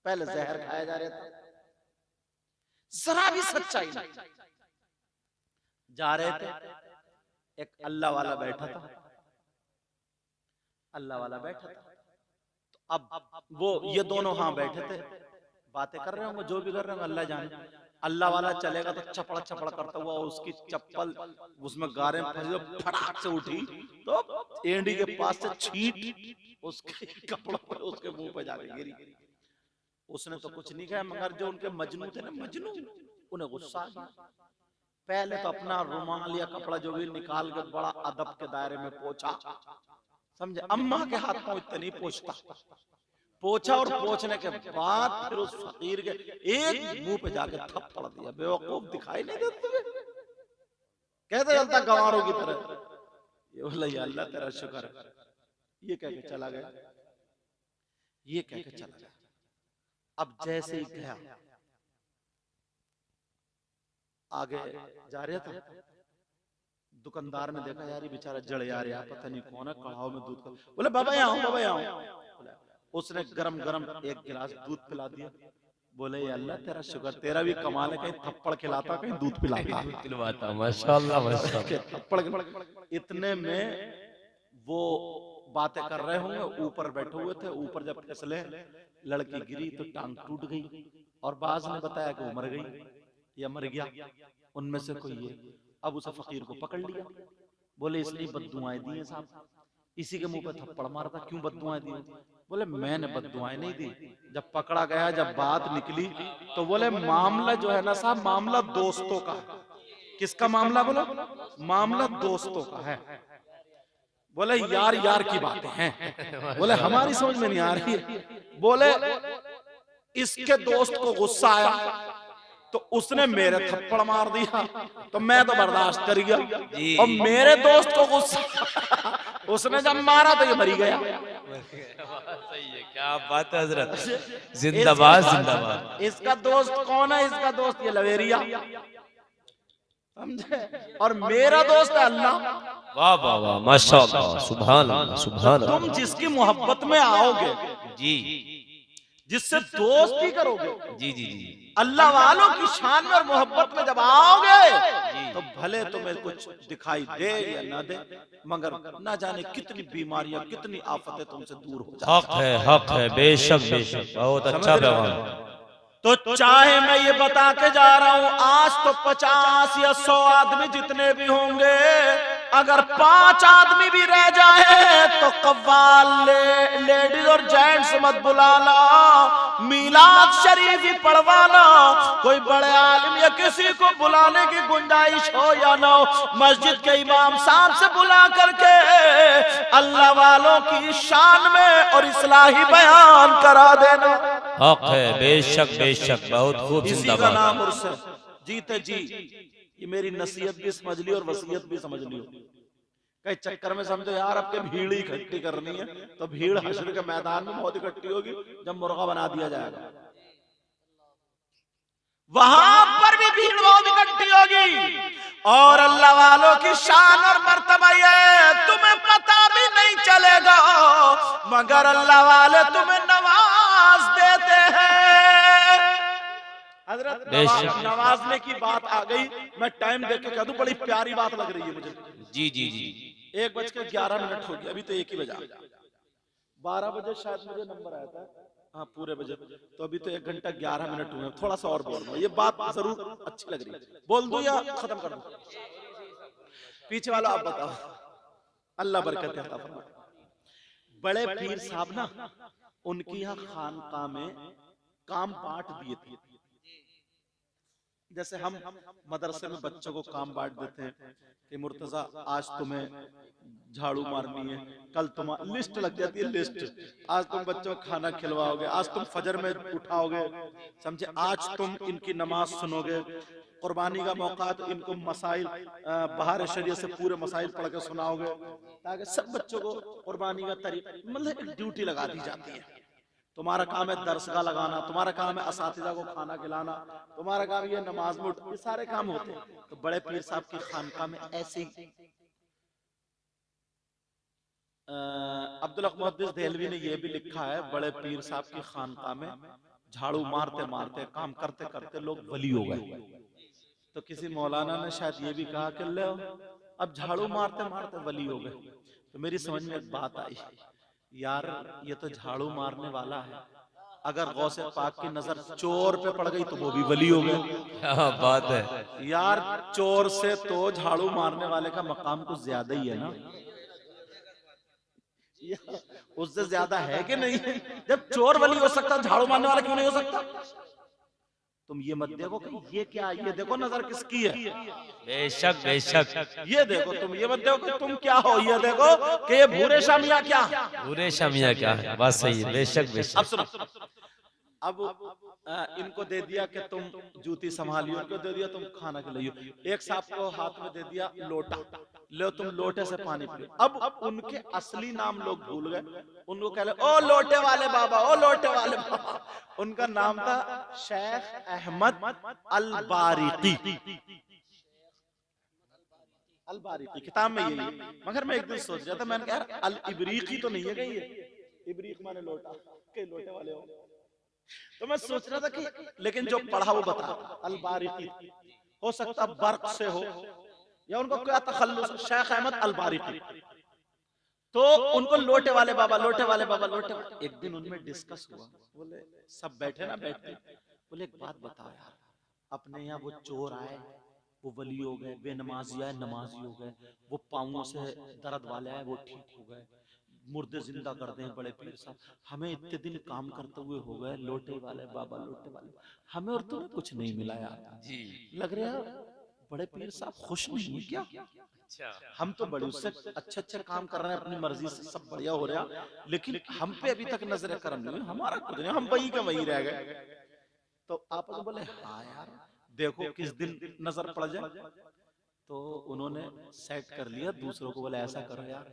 पहले जहर खाया जा रहा था, जरा भी सच्चाई नहीं। जा रहे थे, एक अल्लाह वाला बैठा था, अल्लाह वाला बैठा था, तो अब वो ये दोनों हाँ बैठे थे, बातें कर रहे होंगे, जो भी कर रहे होंगे अल्लाह जाने। अल्लाह वाला चलेगा तो चपड़ा चपड़ा करता हुआ उसकी चप्पल उसमें गारे में फंसी, फटाक से उठी तो एंडी के पास से छींट उसके कपड़ों पर उसके मुंह पे जाके गिरी। उसने तो कुछ नहीं कहा, मगर जो उनके मजनू थे ना, मजनू, उन्हें गुस्सा आ गया। पहले तो अपना रुमाल या कपड़ा जो भी निकाल के बड़ा अदब के दायरे में पोंछा, समझे? अम्मा के हाथ पांव इतने नहीं पोंछता, पोंछा और पोंछने के बाद फिर उस फकीर के एक मुंह पे जाके थप्पड़ दिया। बेवकूफ दिखाई नहीं देते तुझे? कैसे चलता गंवारों की तरह? ये बोला या अल्लाह तेरा शुक्र है, ये कह के चला गया, ये कह के चला गया। अब जैसे ही गया, आगे जा रहा था, दुकानदार ने देखा यार ये बेचारा जड़ यार, पता नहीं कौन है, कढ़ाव में दूध का। बोले बाबा यहाँ आओ, बाबा यहाँ आओ। उसने गरम गरम एक गिलास दूध पिला दिया। बोले या अल्लाह तेरा शुक्र, तेरा भी कमाल है, कहीं थप्पड़ खिलाता कहीं दूध पिलाता। माशाअल्लाह माशाअल्लाह। थप्पड़। इतने में वो बातें कर रहे होंगे, ऊपर बैठे हुए थे। ऊपर जब फिसले लड़की गिरी तो टांग टूट गई, और बाज ने बताया कि वो मर गई या मर गया, उनमें से कोई है। अब उसे फकीर को पकड़ लिया, बोले इसने बद्दुआएं दी हैं साहब, इसी के मुंह पे थप्पड़ मारता, क्यों बद्दुआएं दी? बोले मैंने बद्दुआएं नहीं दी। जब पकड़ा गया, जब बात निकली तो बोले मामला जो है ना साहब, मामला दोस्तों का। किसका मामला? बोलो मामला दोस्तों का है। बोले यार यार की बातें हैं। बोले हमारी समझ में नहीं आ रही है। बोले इसके दोस्त को गुस्सा आया, तो उसने मेरे थप्पड़ मार दिया तो मैं तो बर्दाश्त कर गया जी। और मेरे दोस्त को गुस्सा उसने जब मारा तो ये मरी गया। सही है, क्या बात है हजरत, जिंदाबाद जिंदाबाद। इसका दोस्त कौन है? इसका दोस्त ये लवेरिया, समझे? और मेरा दोस्त है अल्लाह। वाह वाह वाह, माशाअल्लाह, सुभान अल्लाह, सुभान तुम अल्लाह। जिसकी मोहब्बत में आओगे, जी जिससे दोस्ती करोगे, जी जी जी। अल्लाह वालों की शान में और मोहब्बत में जब आओगे तो भले तुम्हें कुछ दिखाई दे या ना दे, मगर ना जाने कितनी बीमारियां, कितनी आफतें तुमसे दूर हो जाए। हक है, बेशक बेशक, बहुत अच्छा पैगाम। तो चाहे मैं ये बता के जा रहा हूं, आज तो 50 या 100 आदमी जितने भी होंगे, अगर 5 आदमी भी रह जाए तो कव्वाल लेडीज और जेंट्स मत बुलाना, मीलाद शरीफ ही पढ़वाना। कोई बड़े आलिम या किसी को बुलाने की गुंजाइश हो या ना हो, मस्जिद के इमाम साहब से बुला करके अल्लाह वालों की शान में और इस्लाही बयान करा देना। हक है, बेशक बेशक, बहुत खूब, इसी का जिंदाबाद। नाम उर्स है। जीते जी ये मेरी नसीहत भी समझ ली और वसीयत भी समझ ली। कई चक्कर में समझो यार अब के भीड़ इकट्ठी करनी है, तो भीड़ हश्र के मैदान में बहुत इकट्ठी होगी जब मुर्गा बना दिया जाएगा, वहां पर भी भीड़ बहुत इकट्ठी होगी। और अल्लाह वालों की शान और मर्तबा ये तुम्हें पता भी नहीं चलेगा, मगर अल्लाह वाले तुम्हें नवाज देते हैं। हजरत नवाजने की बात आ गई, मैं टाइम देख के कह दूं, बड़ी प्यारी बात लग रही है मुझे। जी जी जी। 1:11 हो गया, अभी तो 1 ही बजा। 12 बजे शायद मुझे नंबर आया था, हाँ पूरे बजे, तो अभी तो 1 घंटा 11 मिनट हुए। थोड़ा सा और बोल रहा हूँ, ये बात जरूर अच्छी लग रही है, बोल दूं या खत्म कर दूं? पीछे वाला आप बताओ। अल्लाह बरकत अता फरमाए। बड़े पीर साहब ना, उनकी यहाँ खानकाह में काम बांट दिए थे। जैसे हम मदरसे में बच्चों को काम बांट देते हैं कि मुर्तजा आज तुम्हें झाड़ू मारनी है, कल तुम्हारी लिस्ट लग जाती है, लिस्ट, आज तुम बच्चों को खाना खिलवाओगे, आज तुम फजर में उठाओगे, समझे, आज तुम इनकी नमाज सुनोगे, कुर्बानी का मौका है तो इनको मसाइल बाहर शरीयत से पूरे मसाइल पढ़ के सुनाओगे, ताकि सब बच्चों को कुर्बानी का तरीका, मतलब एक ड्यूटी लगा दी जाती है। तुम्हारा काम है दरसगाह लगाना, तुम्हारा काम है असातिज़ा को खाना खिलाना, तुम्हारा काम ये नमाज में, ये सारे काम होते हैं। तो बड़े पीर साहब की खानकाह में ऐसे ही अब्दुल हक मुहद्दिस देहलवी ने यह भी लिखा है, बड़े पीर साहब की खानकाह में झाड़ू मारते मारते, काम करते करते लोग वली हो गए। तो किसी मौलाना ने शायद ये भी कहा कि ले अब झाड़ू मारते मारते वली हो गए। तो मेरी समझ में एक बात आई, यार ये तो झाड़ू मारने वाला है, अगर गौसे पाक की नजर चोर पे पड़ गई तो वो भी वली हो गए। क्या बात है यार, चोर से तो झाड़ू मारने वाले का मकाम कुछ ज्यादा ही है ना, उससे ज्यादा है कि नहीं? जब चोर वली हो सकता, झाड़ू मारने वाला क्यों नहीं हो सकता? तुम ये मत देखो कि ये क्या, ये देखो नजर किसकी है। बेशक बेशक। ये देखो, तुम ये मत देखो कि तुम क्या हो, ये देखो कि ये भूरे शामिया क्या, पूरे शमिया क्या है, बात सही है, बेशक बेशक। अब सुनो, अब इनको दे दिया कि तुम जूती संभालियो, इनको दे दिया तुम खाना खिलाइयो, एक साहब को हाथ में दे दिया लोटा, लो तुम लोटे से पानी पियो। अब उनके असली नाम लोग भूल गए, उनको कह ले ओ लोटे वाले बाबा, ओ लोटे वाले बाबा। उनका नाम था शेख अहमद अल-बारिकी। अल-बारिकी किताब में यही है, मगर मैं एक दिन सोच रहा था, मैंने कहा यार अल-इबरीकी तो नहीं है कहीं ये, इबरीक माने लोटा, के लोटे वाले हो। तो मैं सोच रहा था कि, लेकिन जो पढ़ा वो बता, अल-बारिकी हो सकता बर्क से हो या उनको क्या तखल्लुस, शेख अहमद अल-बारिकी। तो उनको लोटे वाले बाबा, लोटे वाले बाबा, लोटे वाले। एक दिन उनमें डिस्कस हुआ, बोले सब बैठे ना, बैठे, बोले एक बात बताओ यार, अपने यहाँ वो चोर आए वो वली हो गए, बेनमाजी आए नमाजी हो गए, वो पाँवों से दर्द वाले आए वो ठीक हो गए, मुर्दे जिंदा कर दें बड़े पीर साहब, हमें इतने दिन काम करते हुए हो गए, लोटे वाले बाबा, लोटे वाले, हमें और तुम्हें कुछ नहीं मिला यार जी। लग रहा है बड़े पीर साहब खुश नहीं है क्या? अच्छा, हम तो बड़े उससे अच्छे अच्छे काम कर रहे हैं, अपनी मर्जी से सब बढ़िया हो रहा, लेकिन हम पे अभी तक नजर करम नहीं, हमारा कुछ नहीं, हम वही के वही रह गए। तो आप बोले हाँ यार, देखो किस दिन नजर पड़ जाए। तो उन्होंने सेट कर लिया दूसरों को, बोले ऐसा करो यार,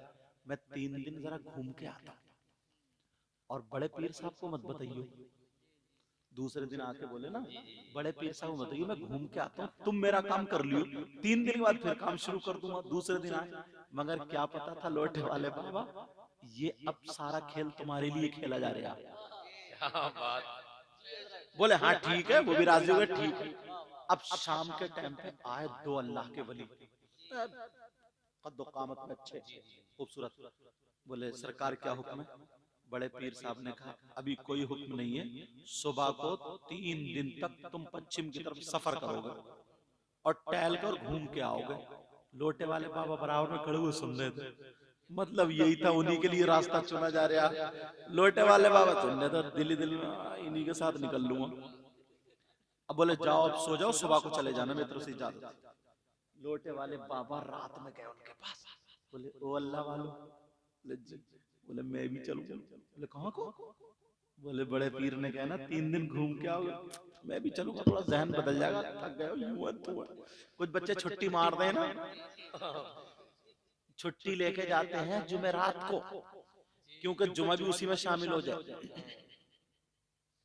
मैं 3 दिन जरा घूम के आता हूं और बड़े पीर साहब को मत बताइयो। दूसरे दिन आके बोले ना, बड़े पीर साहब को बताइए मैं घूम के आता हूँ, तुम मेरा काम कर लियो, 3 दिन के बाद फिर काम शुरू कर दूंगा। दूसरे दिन आए, मगर क्या पता था लोटे वाले बाबा, ये अब सारा खेल तुम्हारे लिए खेला जा रहा है। बोले हाँ ठीक है, वो भी राजी हो गए, ठीक है। अब शाम के टाइम पे आए 2 अल्लाह के वली, कद्दो कामत में अच्छे खूबसूरत। बोले सरकार क्या हुक्म है? बड़े पीर साहब ने कहा अभी कोई हुक्म नहीं है, सुबह को 3 दिन तक तुम पश्चिम की तरफ सफर करोगे और टहल कर घूम के आओगे। लोटे वाले बाबा बराबर में खड़े हुए सुन रहे थे, मतलब यही था, उन्हीं के लिए रास्ता चुना जा रहा। लोटे वाले बाबा सुन रहे थे, दिल में इन्हीं के साथ निकल लूंगा। अब बोले जाओ अब सो जाओ, सुबह को चले जाना, मेरी तरफ से इजाजत। लोटे वाले बाबा रात में गए उनके पास, बोले ओ अल्लाह वालो, बोले मैं भी चलूं। बोले कहाँ को? बोले बड़े पीर ने कहा ना 3 दिन घूम के आओगे, मैं भी चलूंगा, थोड़ा जहन बदल जाएगा, थक गए हो यूं तू। कुछ बच्चे छुट्टी मार दे ना, छुट्टी लेके जाते हैं जुमेरात को, क्योंकि जुमा भी उसी में शामिल हो जाए।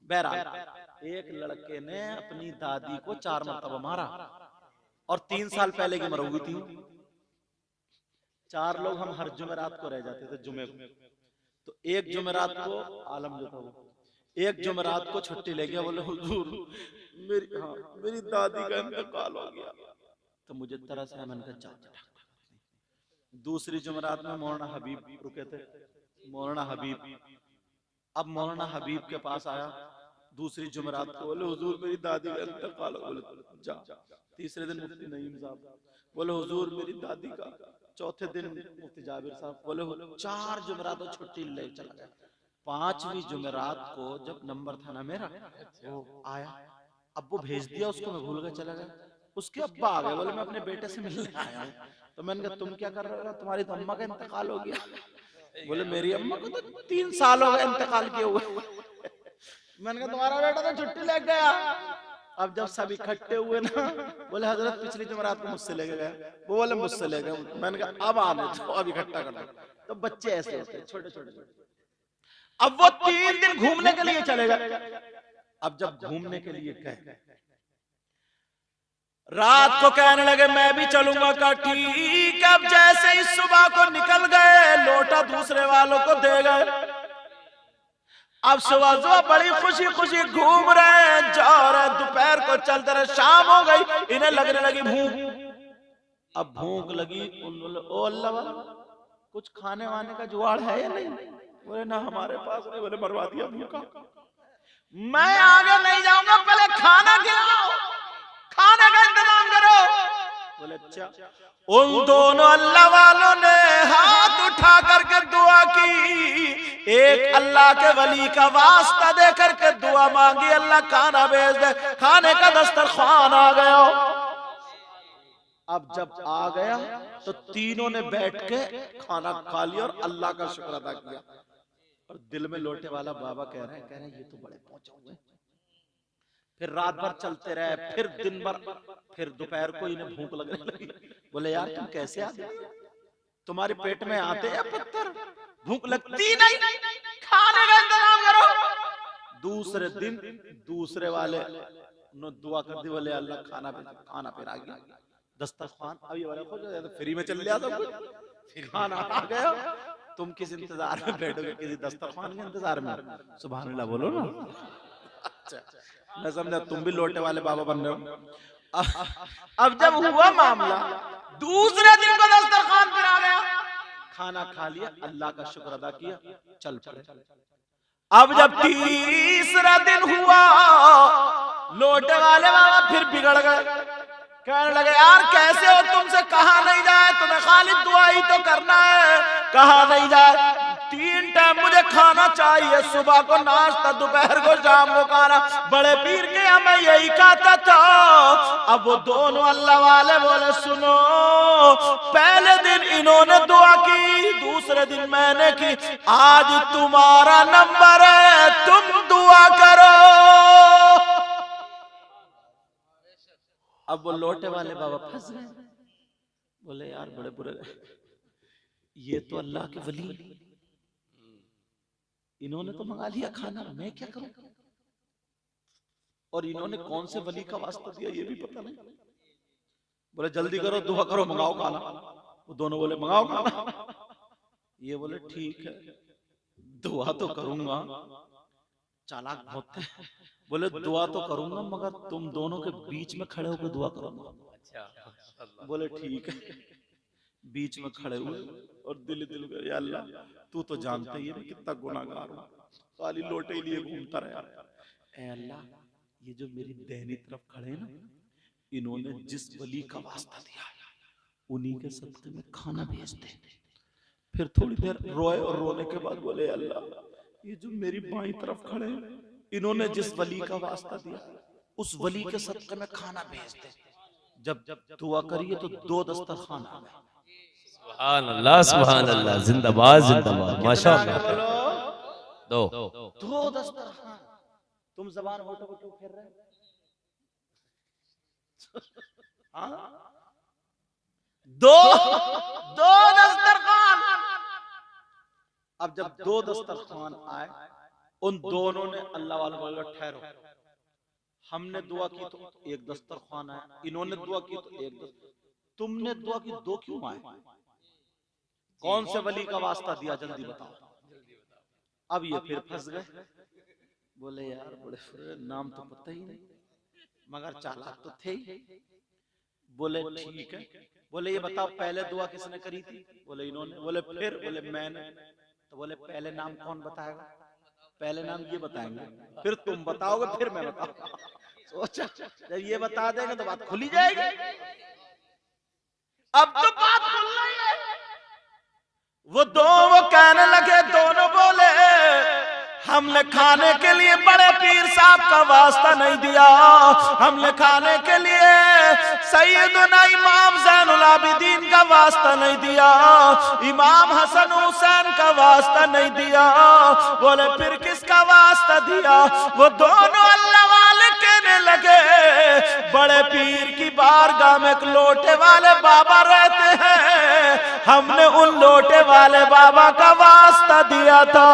बहरहाल एक लड़के ने अपनी दादी को 4 मरतबा मारा और 3 साल पहले की मर हुई थी। 4 लोग हम हर जुमेरात को रह जाते थे जुमे को। तो एक जुमेरात को आलम जो था वो, एक जुमेरात को छुट्टी ले गया, बोले हुजूर मेरी दादी का इंतकाल हो गया। तो मुझे तरह से मैंने कहा जा। दूसरी जुमेरात में मौलाना हबीब रुके थे, मौलाना हबीब, अब मौलाना हबीब के पास आया दूसरी जुमेरात को, बोले हुजूर मेरी दादी का इंतकाल हो गया, बोले जा। तीसरे दिन मुफ्ती नईम साहब, बोले हुजूर मेरी दादी का। चौथे दिन मुफ्ती जाबिर साहब, बोले 4 जुमेरात छुट्टी ले चला गया। 5वीं जुमेरात को जब नंबर था ना मेरा, वो आया, अब वो भेज दिया उसको, मैं भूल गया चला गया। उसके अब्बा आ गए, बोले मैं अपने बेटे से मिलने आया हूँ। तो मैंने कहा तुम क्या कर रहे हो? तुम्हारी तो अम्मा का इंतकाल हो गया। बोले मेरी अम्मा को तो 3 साल हो गए इंतकाल किए हुए। मैंने कहा तुम्हारा बेटा तो छुट्टी ले गया। अब जब सब इकट्ठे हुए ना, बोले हजरत पिछली जुमेरात को मुझसे लेके गए, वो बोले मुझसे ले गए। मैंने कहा अब आने दो, अब इकट्ठा कर दो। तो बच्चे ऐसे होते हैं छोटे छोटे। अब वो 3 दिन घूमने के लिए चले गए। अब जब घूमने के लिए गए, रात को कहने लगे मैं भी चलूंगा। का ठीक। अब जैसे ही सुबह को निकल गए, लोटा दूसरे वालों को दे गए। अब सुबह सुबह बड़ी खुशी खुशी घूम रहे हैं, जा रहे, दोपहर को चलते रहे, शाम हो गई, इन्हें लगने लगी भूख। अब भूख लगी, ओ अल्लाह कुछ खाने वाने का जुगाड़ है या नहीं? बोले ना हमारे पास नहीं। बोले मरवा दिया भूखा। मैं आगे नहीं जाऊंगा, पहले खाना खिलाओ, खाने का इंतजाम करो। बोले अच्छा। उन दोनों अल्लाह वालों ने हाथ उठा करके दुआ की, एक अल्लाह के वली का वास्ता दे करके दुआ मांगी, अल्लाह खाना भेज दे। खाने का दस्तरखान आ गया। अब जब आ गया तो तीनों ने बैठ के खाना खा लिया और अल्लाह का शुक्र अदा किया। और दिल में लोटे वाला बाबा कह रहे हैं ये तो बड़े पहुंचे हुए। फिर रात भर चलते रहे, फिर दिन भर, फिर दोपहर को इन्हें भूख लगने लगी। बोले यार तुम कैसे आते? तुम्हारे पेट में आते हैं पत्थर, भूख लगती नहीं, खाने का इंतजाम करो। दूसरे दिन दूसरे वाले ने दुआ कर दी, बोले अल्लाह खाना फिर आ गया, दस्तरखान अभी वाले को तो फ्री में चल लिया सब कुछ, खाना आ गया। तुम किस इंतजार में बैठोगे? किसी दस्तरखान के इंतजार में? सुभान अल्लाह बोलो ना। अच्छा मैं समझा तुम भी लोटे वाले बाबा बन रहे हो। अब जब हुआ मामला, दूसरे दिन को दस्तरखान पर आ गया, खाना खा लिया, अल्लाह का शुक्र अदा किया, चल पड़े। अब जब तीसरा दिन हुआ, लोटे वाले बाबा फिर बिगड़ गए, कहने लगे यार कैसे हो? तुमसे कहा नहीं जाए, तुम्हें खाली दुआ ही तो करना है, कहा नहीं जाए। 3 टाइम मुझे खाना चाहिए, सुबह को नाश्ता, दोपहर को, शाम को खाना। बड़े पीर के यहाँ मैं यही कहता था। अब वो दोनों अल्लाह वाले बोले सुनो, पहले दिन इन्होंने दुआ की, दूसरे दिन मैंने की, आज तुम्हारा नंबर है, तुम दुआ करो। अब वो लोटे वाले बाबा फंस गए, बोले यार बड़े बुरे, ये तो अल्लाह के वली, इन्होंने तो मंगा लिया खाना, मैं क्या करूं? और इन्होंने कौन से वली का वास्ता दिया ये भी पता नहीं। बोले जल्दी करो, दुआ करो, मंगाओ खाना। वो दोनों बोले मंगाओ खाना। ये बोले ठीक है, दुआ तो करूंगा, चालाक बहुत है। बोले दुआ तो करूंगा मगर तुम दोनों के बीच में खड़े होकर दुआ करूंगा। बोले ठीक है। बीच में खड़े हुए और दिल दिल, या अल्लाह तू तो जानते ही है कितना गुनाहगार हूं, खाली लोटे लिए घूमता रहा। ऐ अल्लाह, ये जो मेरी दाहिनी तरफ खड़े हैं ना, इन्होंने जिस वली का वास्ता दिया उन्हीं के सदके में खाना भेज दे। फिर थोड़ी देर रोए और रोने के बाद बोले अल्लाह, ये जो मेरी बाईं तरफ खड़े हैं, इन्होंने जिस वली का वास्ता दिया उस वली के सदके में खाना भेज दे। जब दुआ करिए तो 2 दस्तरखान आ गए। सुभान अल्लाह, सुभान अल्लाह, जिंदाबाद जिंदाबाद, माशाअल्लाह। दो दस्तरखान। तुम जबान होटो को क्यों फेर रहे हो? दो दस्तरखान। अब जब 2 दस्तरखान आए, उन दोनों ने अल्लाह वालों को ठहरो, हमने दुआ की तो 1 दस्तरखान आया, इन्होंने दुआ की तो 1 दस्तरखान, तुमने दुआ की 2 क्यों आए? कौन से वली का वास्ता दिया, जल्दी बताओ। अब ये फिर फंस गए, बोले यार बड़े नाम तो पता ही नहीं, मगर चालाक तो थे ही। बोले ठीक है, बोले ये बताओ पहले दुआ किसने करी थी? बोले इन्होंने। बोले फिर? बोले मैंने। तो बोले पहले नाम कौन बताएगा? पहले नाम ये बताएंगे, फिर तुम बताओगे, फिर मैं बताऊंगा। सोचा जब ये बता देंगे तो बात खुली जाएगी। अब तो बात खुल रही है। वो कहने लगे, दोनों बोले हमने खाने के लिए बड़े पीर साहब का वास्ता नहीं दिया, हमने खाने के लिए सैयदना इमाम ज़ैनुल आबिदीन का वास्ता नहीं दिया, इमाम हसन हुसैन का वास्ता नहीं दिया। बोले फिर किसका वास्ता दिया? वो दोनों अल्लाह वाले कहने लगे, बड़े पीर की बारगाह में एक लोटे वाले बाबा रहते हैं, हमने उन लोटे वाले बाबा का वास्ता दिया था।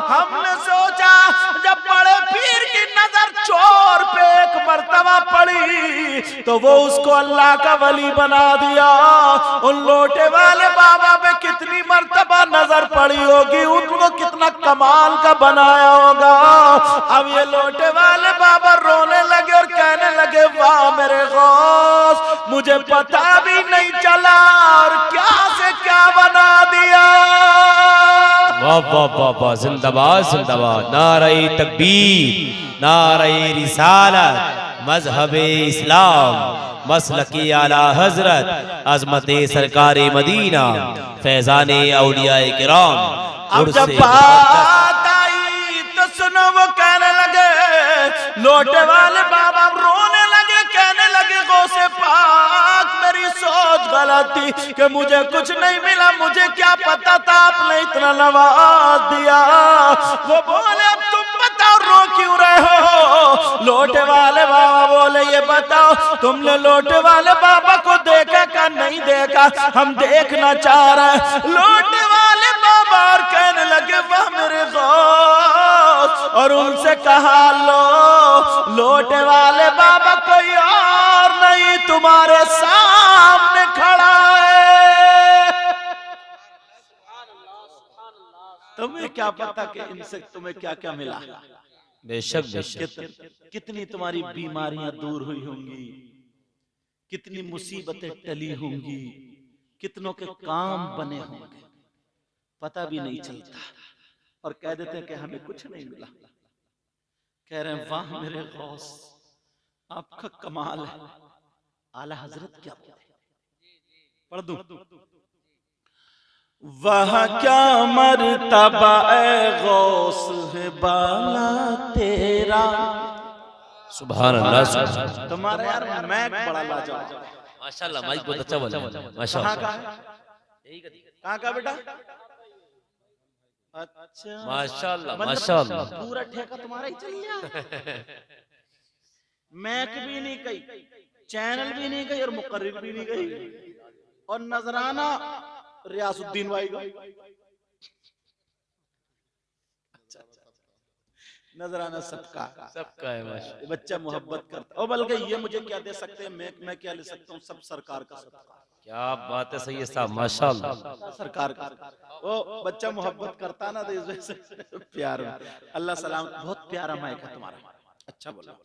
हमने सोचा जब बड़े पीर की नजर चोर पे एक मर्तबा पड़ी तो वो उसको अल्लाह का वली बना दिया। उन लोटे वाले बाबा पे कितनी मर्तबा नजर पड़ी होगी, उनको कितना कमाल का बनाया होगा। अब ये लोटे वाले बाबा रोने लगे और कहने लगे, वाह मेरे गौस, मुझे पता भी नहीं चला और क्या से क्या बना दिया। वाह वाह वाह वाह, जिंदाबाद जिंदाबाद, नारे तकबीर, नारे रिसालत, मजहबे इस्लाम, मसलकी आला हजरत, अजमते सरकारे मदीना, फैजाने औलियाए किराम। अब जब बात आई तो सुनो, वो कहने लगे, लोटे वाले बाबा रोने लगे, कहने लगे, गौसे पाक मेरी सोच गलत थी कि मुझे कुछ नहीं मिला, मुझे क्या पता था आपने इतना नवाज दिया। वो बोले अब तुम बताओ रो क्यों रहे हो? लोटे वाले बाबा बोले ये बताओ तुमने लोटे वाले बाबा को देखा क्या नहीं देखा? हम देखना चाह रहे हैं। लोटे वाले बाबा और कहने लगे, वाह मेरे दोस्त, और उनसे कहा लो लोटे वाले बाबा कोई और नहीं तुम्हारे सामने खड़ा है। तुम्हें क्या पता कि इनसे तुम्हें क्या क्या मिला? बेशक बेशक, कितनी तुम्हारी बीमारियां दूर हुई होंगी, कितनी मुसीबतें टली होंगी, कितनों के काम बने होंगे, पता भी नहीं चलता। और कह देते हैं कि हमें कुछ नहीं मिला। कह रहे हैं, वाह मेरे गौस, आपका कमाल है। आला हजरत क्या बोले? पढ़ दूं? वह क्या मर्तबा ए गौस है बाला तेरा। सुभान अल्लाह, सुभान अल्लाह। तुम्हारा यार मैं बड़ा लाजवाब, माशाल्लाह, माइक बहुत अच्छा बोला, माशाल्लाह। कहाँ का बेटा? अच्छा माशाल्लाह माशाल्लाह, पूरा ठेका तुम्हारा ही चल गया। मैं भी नहीं कही, चैनल भी नहीं गई और मुकर्रिर भी नहीं गई, और नजराना रियासुद्दीन भाई का। नजराना सबका सबका है माशा। ये बच्चा मोहब्बत करता, और बल्कि ये मुझे क्या दे सकते हैं, मैं क्या ले सकता हूँ, सब सरकार का सदका, क्या बात है सैयद साहब माशाअल्लाह। सरकार का। वो बच्चा मोहब्बत करता ना, तो इस वजह से प्यार में। अल्लाह सलाम, बहुत प्यारा माइक है तुम्हारा, अच्छा बोला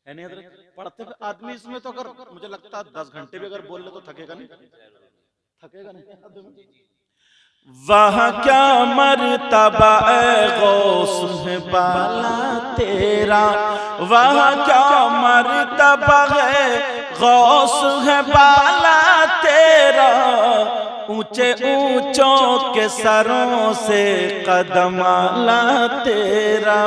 है नहीं हजरत। पढ़ते हुए आदमी इसमें तो अगर मुझे लगता है 10 घंटे भी अगर बोल ले तो थकेगा नहीं, थकेगा नहीं आदमी। वहाँ क्या मर्तबा ए गौस है बाला तेरा, वहाँ क्या मर्तबा है गौस है बाला तेरा, ऊंचे ऊंचों के सरों से कदम आला तेरा।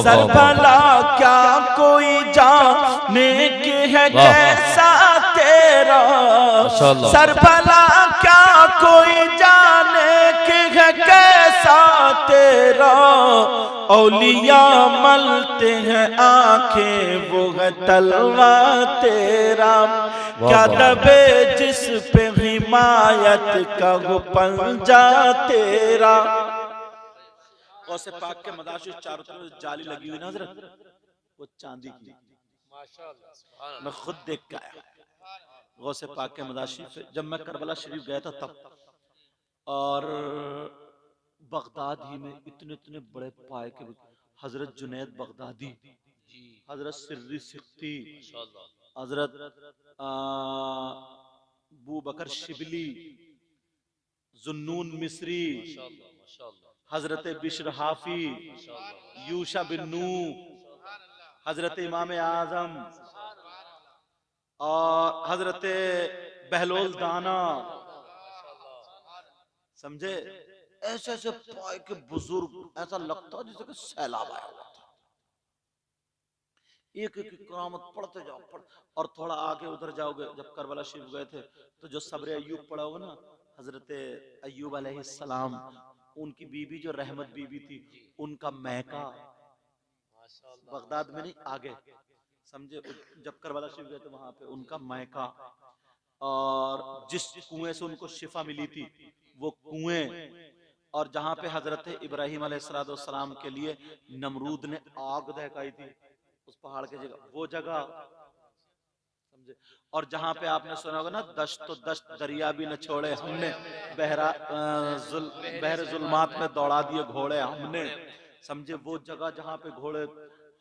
सर भला क्या कोई जाने की है कैसा तेरा, सर भला क्या कोई जाने की है कैसा तेरा, औलिया मलते हैं आंखें वो है तलवा तेरा, क्या दबे जिस पे हिमायत का वो पंजा तेरा। गौसे पाक के मदाशिर चारों तरफ जाली लगी हुई ना हजरत, वो चांदी की, माशाअल्लाह मैं खुद देख के आया गौसे पाक के मदाशिर। जब मैं करबला शरीफ गया था तब, और बगदाद ही में इतने इतने बड़े पाए के हजरत जुनैद बगदादी, हजरत सिर्री सिख्ती, हजरत अबू बकर शिबली, जुन्नून मिस्री, हजरत बिश्र हाफी, यूशा बिन नू, हजरत इमाम आजम, और हजरत बहलोल दाना, समझे। ऐसे ऐसे पाए के बुजुर्ग, ऐसा लगता जैसे कि सैलाब आया हुआ था। एक एक करामत पढ़ते जाओ, और थोड़ा आगे उधर जाओगे, जब करबला शरीफ गए थे तो जो सब्र अय्यूब पढ़ा होगा ना, हजरत अय्यूब अलैहिस्सलाम, उनकी बीबी जो रहमत बीबी थी, उनका महका बगदाद में नहीं आगे, समझे। जब करबला शरीफ गए थे वहां पे उनका महका, और जिस कुएं से उनको शिफा मिली थी वो कुएं, और जहां पे हजरत इब्राहिम अलैहिस्सलाम के लिए नमरूद ने आग दहकाई थी उस पहाड़ के जगह, वो जगह, समझे। और जहां पे आपने सुना होगा ना, दश्त तो दश्त दरिया भी न छोड़े हमने, बहर जुल्मात में दौड़ा दिए घोड़े हमने, समझे। वो जगह जहां पे घोड़े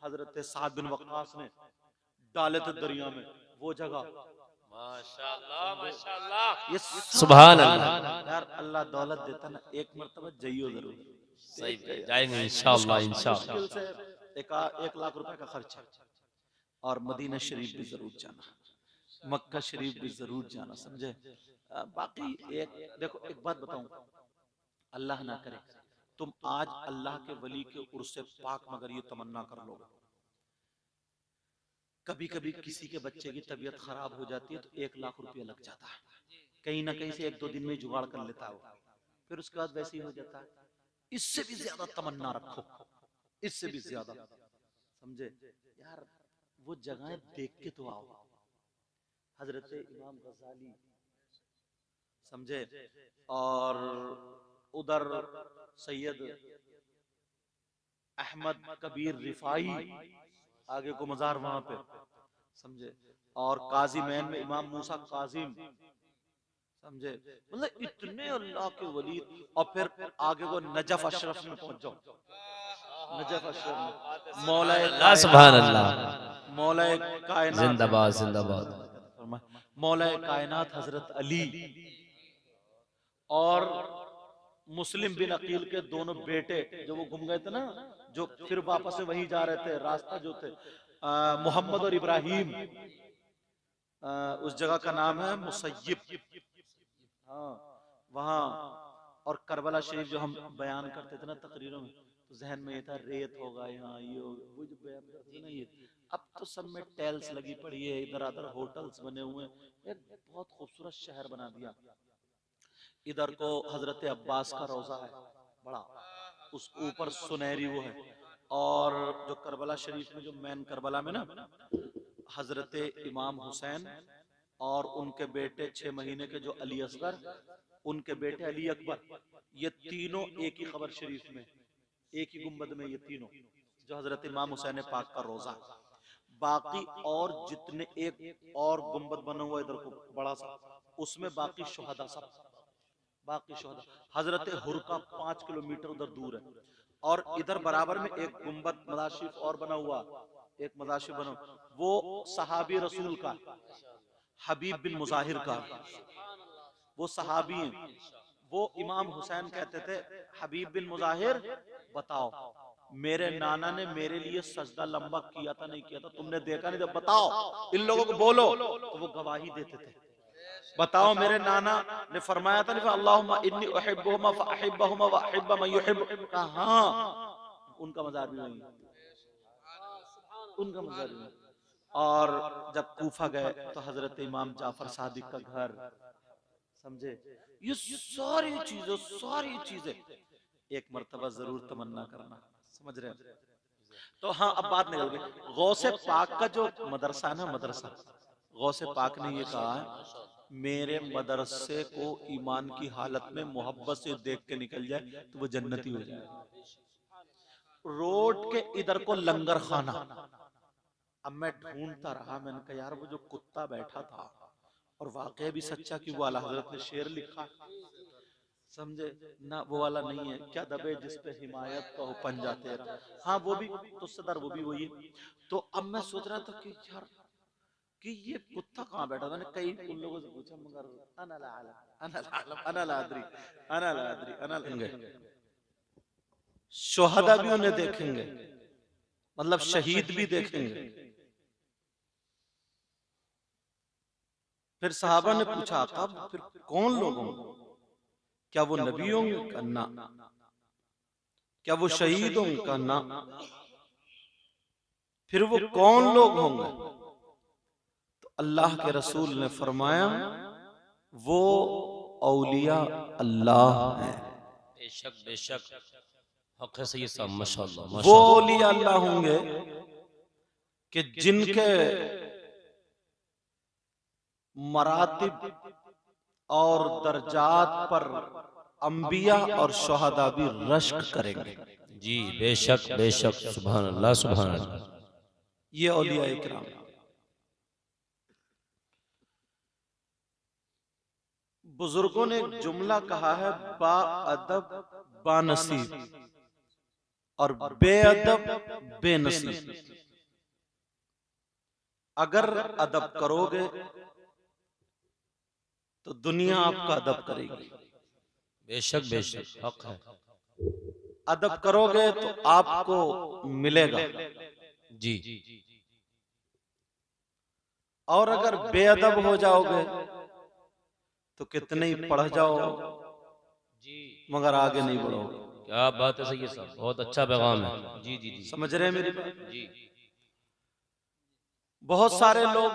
हजरत साद बिन वक्कास ने डाले थे दरिया में, वो जगह, माशाअल्लाह माशाअल्लाह, ये सुभान अल्लाह। यार अल्लाह दौलत देता ना, एक मर्तबा जाइयो जरूर, सही जाएंगे इंशाअल्लाह इंशाअल्लाह। मुश्किल से 1 लाख रुपए का खर्च है, और मदीना शरीफ भी जरूर जाना, मक्का शरीफ भी जरूर जाना, समझे। बाकी एक देखो, एक बात बताऊं, अल्लाह ना करे तुम आज अल्लाह के वली के उर्से पाक मगर ये तमन्ना कर लोगे, कभी कभी किसी के बच्चे की तबीयत खराब हो जाती है तो 1 लाख रुपया लग जाता है, कहीं ना कहीं से 1-2 दिन में जुगाड़ कर लेता है वो, फिर उसके बाद वैसे ही हो जाता है। इससे भी ज्यादा तमन्ना रखो, इससे भी ज्यादा, समझे यार। वो जगहें देख के तो आओ, हजरत इमाम गजाली, समझे, और उधर सैयद अहमद कबीर रिफाई, आगे को मजार वहां पे, समझे, और काजी मैन में इमाम मूसा काजिम, समझे। मतलब इतने अल्लाह के वली, और फिर आगे को नजफ अशरफ में पहुंच जाओ, नजफ अशरफ में मौला सुभान अल्लाह, मौला कायनात जिंदाबाद जिंदाबाद, मौला कायनात हजरत अली, और मुस्लिम बिन अकील के दोनों बेटे जो वो घूम गए थे ना, जो फिर वापस से वहीं जा रहे थे, रास्ता जो थे मोहम्मद और इब्राहिम, उस जगह का नाम है मुसय्यिब, हाँ वहाँ। और करबला शरीफ जो हम बयान करते थे ना तकरीरों में, तो जहन में ये था रेत होगा यहाँ, ये होगा, वो जो बयान करते थे ना, ये अब तो सब में टेल्स लगी पड़ी है, इधर उधर होटल्स बने हुए हैं, एक बहुत खूबसूरत शहर बना दिया। इधर को हजरत अब्बास का रोजा है बड़ा, उस ऊपर सुनहरी वो है, और जो करबला शरीफ में जो मैन करबला में ना हजरत इमाम हुसैन और उनके बेटे 6 महीने के जो अली असगर, उनके बेटे अली अकबर, ये तीनों एक ही खबर शरीफ में, एक ही गुंबद में, ये तीनों जो हजरत इमाम हुसैन पाक का रोजा। बाकी और जितने एक और गुंबद बना हुआ इधर को बड़ा सा, उसमें बाकी शुहदा सब, बाकी शुहदा। हजरत हुर का 5 किलोमीटर उधर दूर है, और इधर बराबर में एक गुंबद मदाशिफ और बना हुआ, एक मदाशिफ बना, वो सहाबी रसूल का हबीब बिन मुजाहिर का, वो सहाबी हैं। वो इमाम हुसैन कहते थे, हबीब बिन मुजाहिर बताओ मेरे नाना ने मेरे लिए सजदा लंबा किया था नहीं किया था, तुमने देखा नहीं, जब बताओ इन लोगों को बोलो, तो वो गवाही देते थे। बताओ मेरे नाना ने फरमाया था नहीं, अल्लाहुम्मा इन्नी उहिब्बुहुमा फअहिब्बहुमा व अहिब्ब मन युहिब्ब, हाँ उनका मज़ार भी वही, उनका मज़ार भी। और जब कूफा गए तो हजरत इमाम जाफर सादिक का घर, समझे, ये सारी चीजें एक मर्तबा जरूर तमन्ना करना, समझ रहे हैं। तो हाँ, अब बात निकल गई। गौसे पाक का जो मदरसा ना, मदरसा गौसे पाक ने ये कहा है, मेरे मदरसे को ईमान की हालत में मोहब्बत से देख के निकल जाए तो वो जन्नती हो जाए। रोड के इधर को लंगर खाना, अब मैं ढूंढता रहा, मैंने कहा यार वो जो कुत्ता बैठा था, और वाकई भी सच्चा कि वो आला हजरत ने शेर लिखा, समझे ना, वो वाला नहीं है, क्या दबे जिस पे हिमायत का हो पंजा तेरा, हाँ वो भी तो सदर, वो भी वही है। तो अब मैं सोच रहा था कि यार कि ये कुत्ता कहाँ बैठा, मैंने कई उन लोगों से पूछा, मगर अना ला आलम, अना ला आलम, अना ला अदरी, अना ला अदरी, अना लेंगे। शुहदा भी उन्हें देखेंगे, मतलब शहीद भी देखेंगे। फिर सहाबा ने पूछा, कब फिर कौन लोग होंगे, क्या वो नबी होंगे, कहना, क्या वो शहीद होंगे, कहना, फिर वो कौन लोग होंगे, तो अल्लाह के रसूल ने फरमाया वो औलिया अल्लाह है। बेशक बेशक, हक है सही साहब, माशाअल्लाह वो औलिया अल्लाह होंगे कि जिनके मरातिब और दर्जात पर अंबिया और शुहदा भी रश्क करेंगे। जी बेशक बेशक, सुभान अल्लाह सुभान अल्लाह। ये औलिया इकराम। बुजुर्गों ने एक जुमला कहा है, बा अदब बानसीब और बेअदब बेनसीब। अगर अदब करोगे तो दुनिया आपका अदब करेगी, बेशक बेशक, हक है। अदब करोगे तो आपको मिलेगा। जी, और अगर बेअदब हो जाओगे तो कितने ही पढ़ जाओ मगर आगे नहीं बढ़ोगे। क्या बात है सही साहब, बहुत अच्छा पैगाम है। जी जी जी, समझ रहे हैं मेरी बात? जी बहुत सारे लोग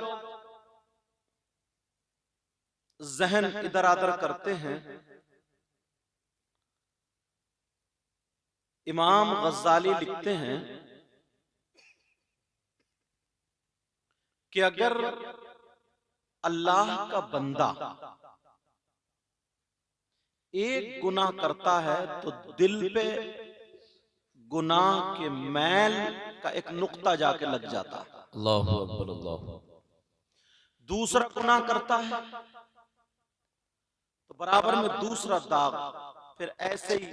जहन इधर आदर करते हैं। इमाम गज्जाली लिखते हैं कि अगर अल्लाह का बंदा एक गुनाह करता है तो दिल पे गुनाह के मैल का एक नुक्ता जाके लग जाता है। अल्लाहु अकबर, अल्लाह। दूसरा गुनाह करता है तो बराबर में दूसरा दाग, फिर ऐसे ही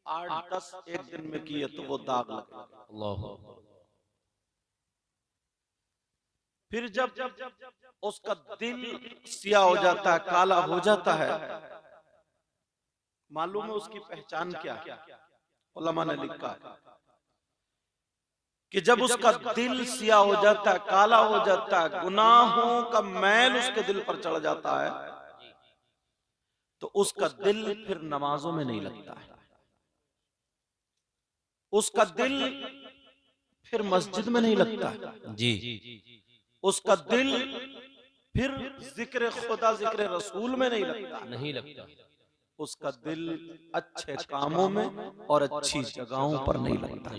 8-10 एक दिन में किए तो वो दाग लगे। अल्लाहु अकबर। फिर जब उसका दिल सिया हो जाता है, काला हो जाता है, मालूम है उसकी पहचान क्या है? उलमा ने लिखा है कि जब उसका दिल सिया हो जाता है, काला हो जाता है, गुनाहों का मैल उसके दिल पर चढ़ जाता है, तो उसका दिल फिर नमाजों में नहीं लगता है, उसका दिल फिर मस्जिद में नहीं लगता है, जी, उसका दिल फिर जिक्र खुदा जिक्र रसूल में नहीं लगता, नहीं लगता। उसका दिल अच्छे कामों में और अच्छी जगहों पर नहीं लगता।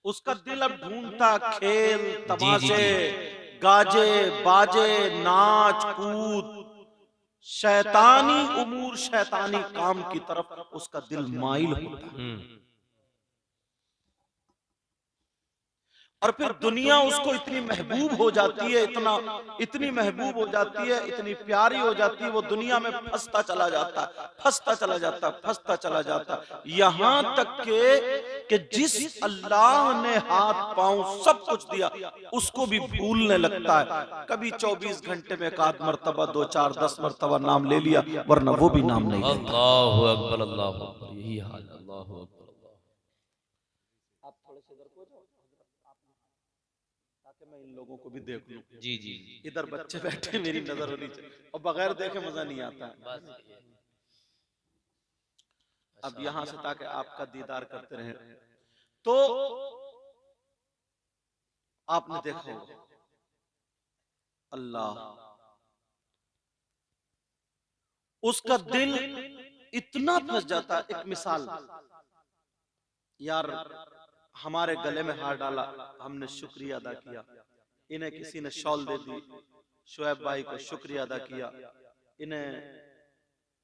उसका दिल अब ढूंढता खेल जी तमाशे, जी गाजे बाजे, नाच कूद, शैतानी उमूर, शैतानी काम की तरफ उसका दिल माइल होता है। और फिर दुनिया उसको इतनी महबूब हो जाती है, इतनी महबूब हो जाती है, इतनी प्यारी हो जाती है, वो दुनिया में फंसता चला जाता, फंसता चला जाता, फंसता चला जाता, यहाँ तक कि जिस अल्लाह ने हाथ पांव सब कुछ दिया उसको भी भूलने लगता है। कभी 24 घंटे में एक आध मरतबा, 2 4 10 मरतबा नाम ले लिया, वरना वो भी नाम नहीं लेता। अल्लाहु अकबर, अल्लाहु अकबर, यही हाल है। अल्लाहु अकबर। आप थोड़े से इधर को जाओ ताकि मैं इन लोगों को भी देख लूं। जी जी इधर बच्चे बैठे, मेरी नजर होनी चाहिए, और बगैर देखे मजा नहीं आता है। अब यहां से ताकि आपका दीदार करते रहे, तो आपने देखा होगा अल्लाह, उसका दिल इतना फंस जाता। एक मिसाल, यार हमारे गले में हाथ डाला, हमने शुक्रिया अदा किया, इन्हें किसी ने शॉल दे दी, शुएब भाई को शुक्रिया अदा किया,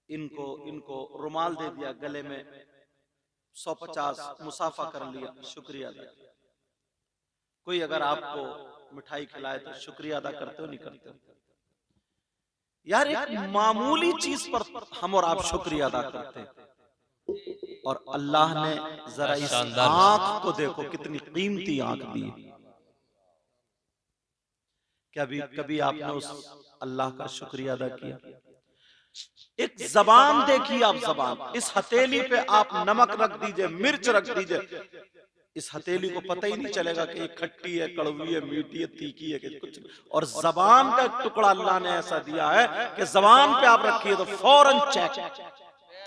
इनको रुमाल दे दिया, गले में 150 मुसाफा कर लिया, शुक्रिया अदा किया। कोई अगर आपको मिठाई खिलाए तो शुक्रिया अदा करते हो, नहीं करते हो? यार एक मामूली चीज पर हम और आप शुक्रिया अदा करते हैं, और अल्लाह ने जरा इस आंख को देखो, कितनी कीमती आंख दी है। क्या कभी आपने उस अल्लाह का शुक्रिया अदा किया? एक जबान देखिए आप, जबान, इस हथेली पे आप नमक रख दीजिए, मिर्च रख दीजिए, इस हथेली को पता ही नहीं चलेगा कि ये खट्टी है, कड़वी है, मीठी है, तीखी है, कि कुछ। और जबान का एक टुकड़ा अल्लाह ने ऐसा दिया है कि जबान पे आप रखिए तो फौरन चेक,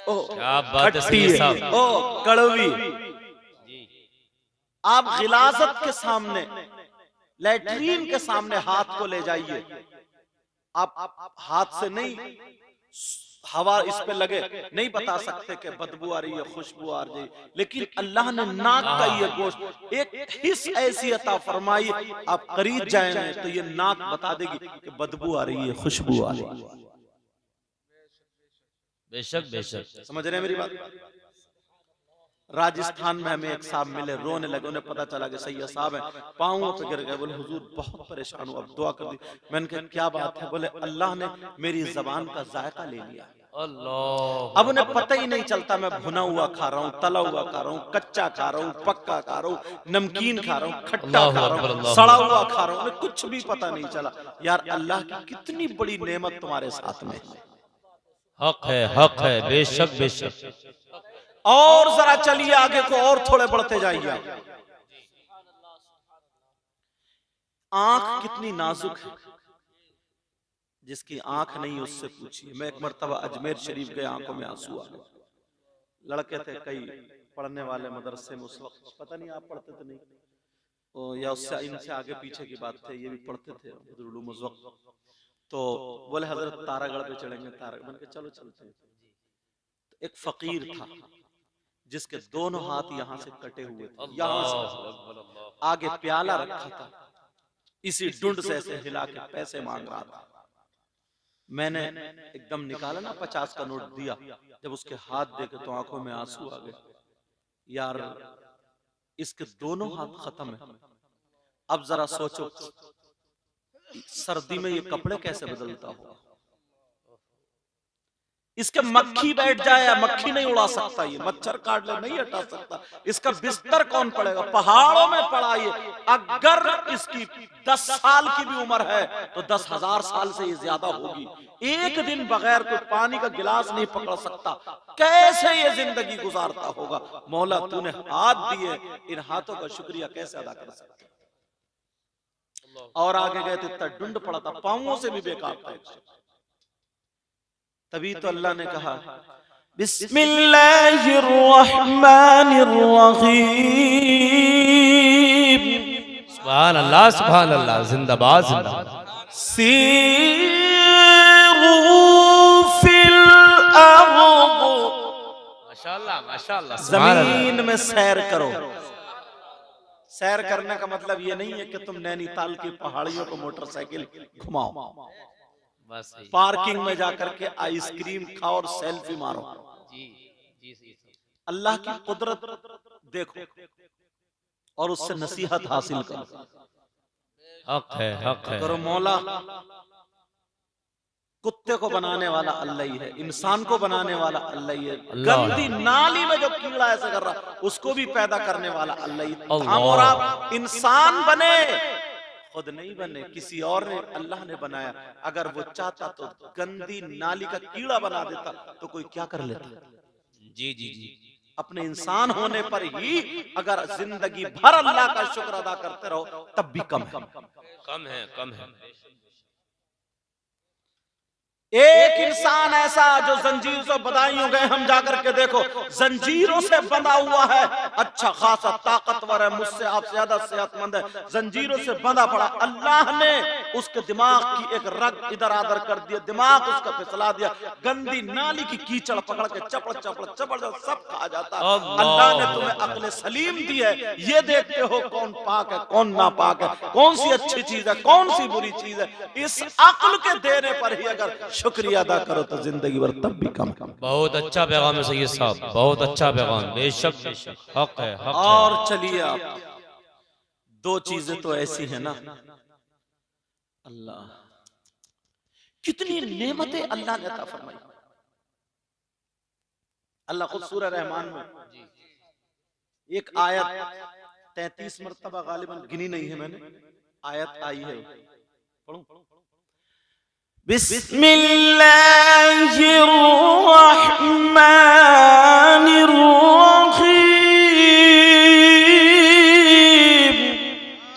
ओ खट्टी है, ओ कड़वी। आप गिलाजत के सामने, लैट्रीन के सामने हाथ को ले जाइए, आप हाथ से नहीं, हवा इस पे लगे, नहीं बता सकते कि बदबू आ रही है, खुशबू आ रही है, लेकिन अल्लाह ने नाक का ये गोश्त एक हिस्स ऐसी अता फरमाई, आप करीब जाएंगे तो ये नाक बता देगी कि बदबू आ रही है, खुशबू आ रही है। बेशक बेशक, समझ रहे हैं मेरी बात? राजस्थान में हमें एक साहब मिले, रोने लगे, उन्हें पता चला कि सैयद साहब हैं, पांवों पे गिर गए, बोले हुजूर बहुत परेशान हूं, अब दुआ कर दी। मैंने कहा क्या बात है? बोले अल्लाह ने मेरी जबान का जायका ले लिया। अल्लाह, अब उन्हें पता ही नहीं चलता मैं भुना हुआ खा रहा हूँ, तला हुआ खा रहा हूँ, कच्चा खा रहा हूँ, पक्का खा रहा हूँ, नमकीन खा रहा हूँ, खट्टा खा रहा हूँ, सड़ा हुआ खा रहा हूँ, उन्हें कुछ भी पता नहीं चला। यार अल्लाह की कितनी बड़ी नेमत तुम्हारे साथ में है। हक है, बेशक बेशक। और जरा चलिए आगे को, और थोड़े बढ़ते जाइए। आंख कितनी नाजुक है, जिसकी आंख नहीं उससे पूछिए। मैं एक मर्तबा अजमेर शरीफ गए, आंखों में आंसू आ गए। लड़के थे कई पढ़ने वाले मदरसे में उस वक्त, पता नहीं आप पढ़ते थे नहीं, या उससे इनसे आगे पीछे की बात थे, ये भी पढ़ते थे उस वक्त। तो बोले हजरत तारागढ़ पे चढ़ेंगे, तारागढ़। मैंने कहा चलो चलते हैं। तो एक फकीर था जिसके दोनों हाथ यहाँ से कटे हुए थे, यहाँ से आगे प्याला रखा था, इसी डुंड से ऐसे हिला के पैसे मांग रहा था। मैंने एकदम निकाला ना 50 का नोट दिया, जब उसके हाथ देखे तो आंखों में आंसू आ गए। यार इसके दोनों हाथ खत्म है। अब जरा सोचो सर्दी में ये कपड़े कैसे बदलता होगा? इसके मक्खी बैठ जाए, मक्खी नहीं उड़ा सकता, ये मच्छर काट ले नहीं हटा सकता, इसका बिस्तर कौन पड़ेगा? पहाड़ों में पड़ा ये। अगर इसकी 10 साल की भी उम्र है तो 10,000 साल से ये ज्यादा होगी। एक दिन बगैर कोई पानी का गिलास नहीं पकड़ सकता, कैसे ये जिंदगी गुजारता होगा? मौला तूने हाथ दिए, इन हाथों का शुक्रिया कैसे अदा कर सकते? और आगे गए तो इतना डुंड पड़ा था, पांवों से भी बेकार था। तभी तो अल्लाह ने कहा बिस्मिल्लाहिर्रहमानिर्रहीम, सुभान अल्लाह, सुभान अल्लाह, जिंदाबाद जिंदाबाद। सीरू फिल अर्द, माशाअल्लाह माशाअल्लाह, जमीन में सैर करो, सैर करने का मतलब ये नहीं है कि तुम नैनीताल की पहाड़ियों को मोटरसाइकिल घुमाओ, बस पार्किंग में जाकर के आइसक्रीम खाओ और सेल्फी मारो। जी जी जी अल्लाह की कुदरत देखो और उससे नसीहत हासिल करो। हक है, हक है। करो मौला, कुत्ते को बनाने वाला अल्लाह ही है, इंसान को बनाने वाला अल्लाह ही है, गंदी नाली में जो कीड़ा ऐसा कर रहा उसको भी पैदा करने वाला अल्लाह ही। हम और आप इंसान बने, खुद नहीं बने, किसी और ने, अल्लाह ने बनाया। अगर वो चाहता तो गंदी नाली का कीड़ा बना देता तो कोई क्या कर लेता। जी जी जी। अपने इंसान होने पर ही अगर जिंदगी भर अल्लाह का शुक्र अदा करते रहो तब भी कम है, कम है, कम है। एक इंसान ऐसा जो जंजीर से बंधाई गए, हम जाकर के देखो जंजीरों से बंधा हुआ है, अच्छा खासा ताकतवर है, मुझसे आप ज्यादा सेहतमंद है, जंजीरों से बंधा पड़ा। अल्लाह ने उसके दिमाग की एक रग इधर आधर कर दिया, दिमाग उसका फिसला दिया, गंदी नाली की कीचड़ पकड़ के चपड़ चपड़ चपड़ सब खा जाता है। अल्लाह ने तुम्हें अक्ल सलीम दी है, ये देखते हो कौन पाक है कौन नापाक है, कौन सी अच्छी चीज है कौन सी बुरी चीज है। इस अक्ल के देने पर ही अगर शुक्रिया अदा करो तो जिंदगी भर तब भी कम। बहुत अच्छा पैगाम है सैयद साहब, बहुत अच्छा पैगाम, बेशक बेशक, हक है, हक है। और चलिए आप, दो चीजें तो ऐसी है ना, अल्लाह कितनी नेमतें अल्लाह ने अता फरमाई। अल्लाह खुद सूरह रहमान में एक आयत 33 मरतबा गालिबन गिनी नहीं है मैंने, आयत आई है, पढ़ूं? बिस्मिल्लाहिर्रहमानिर्रहीम।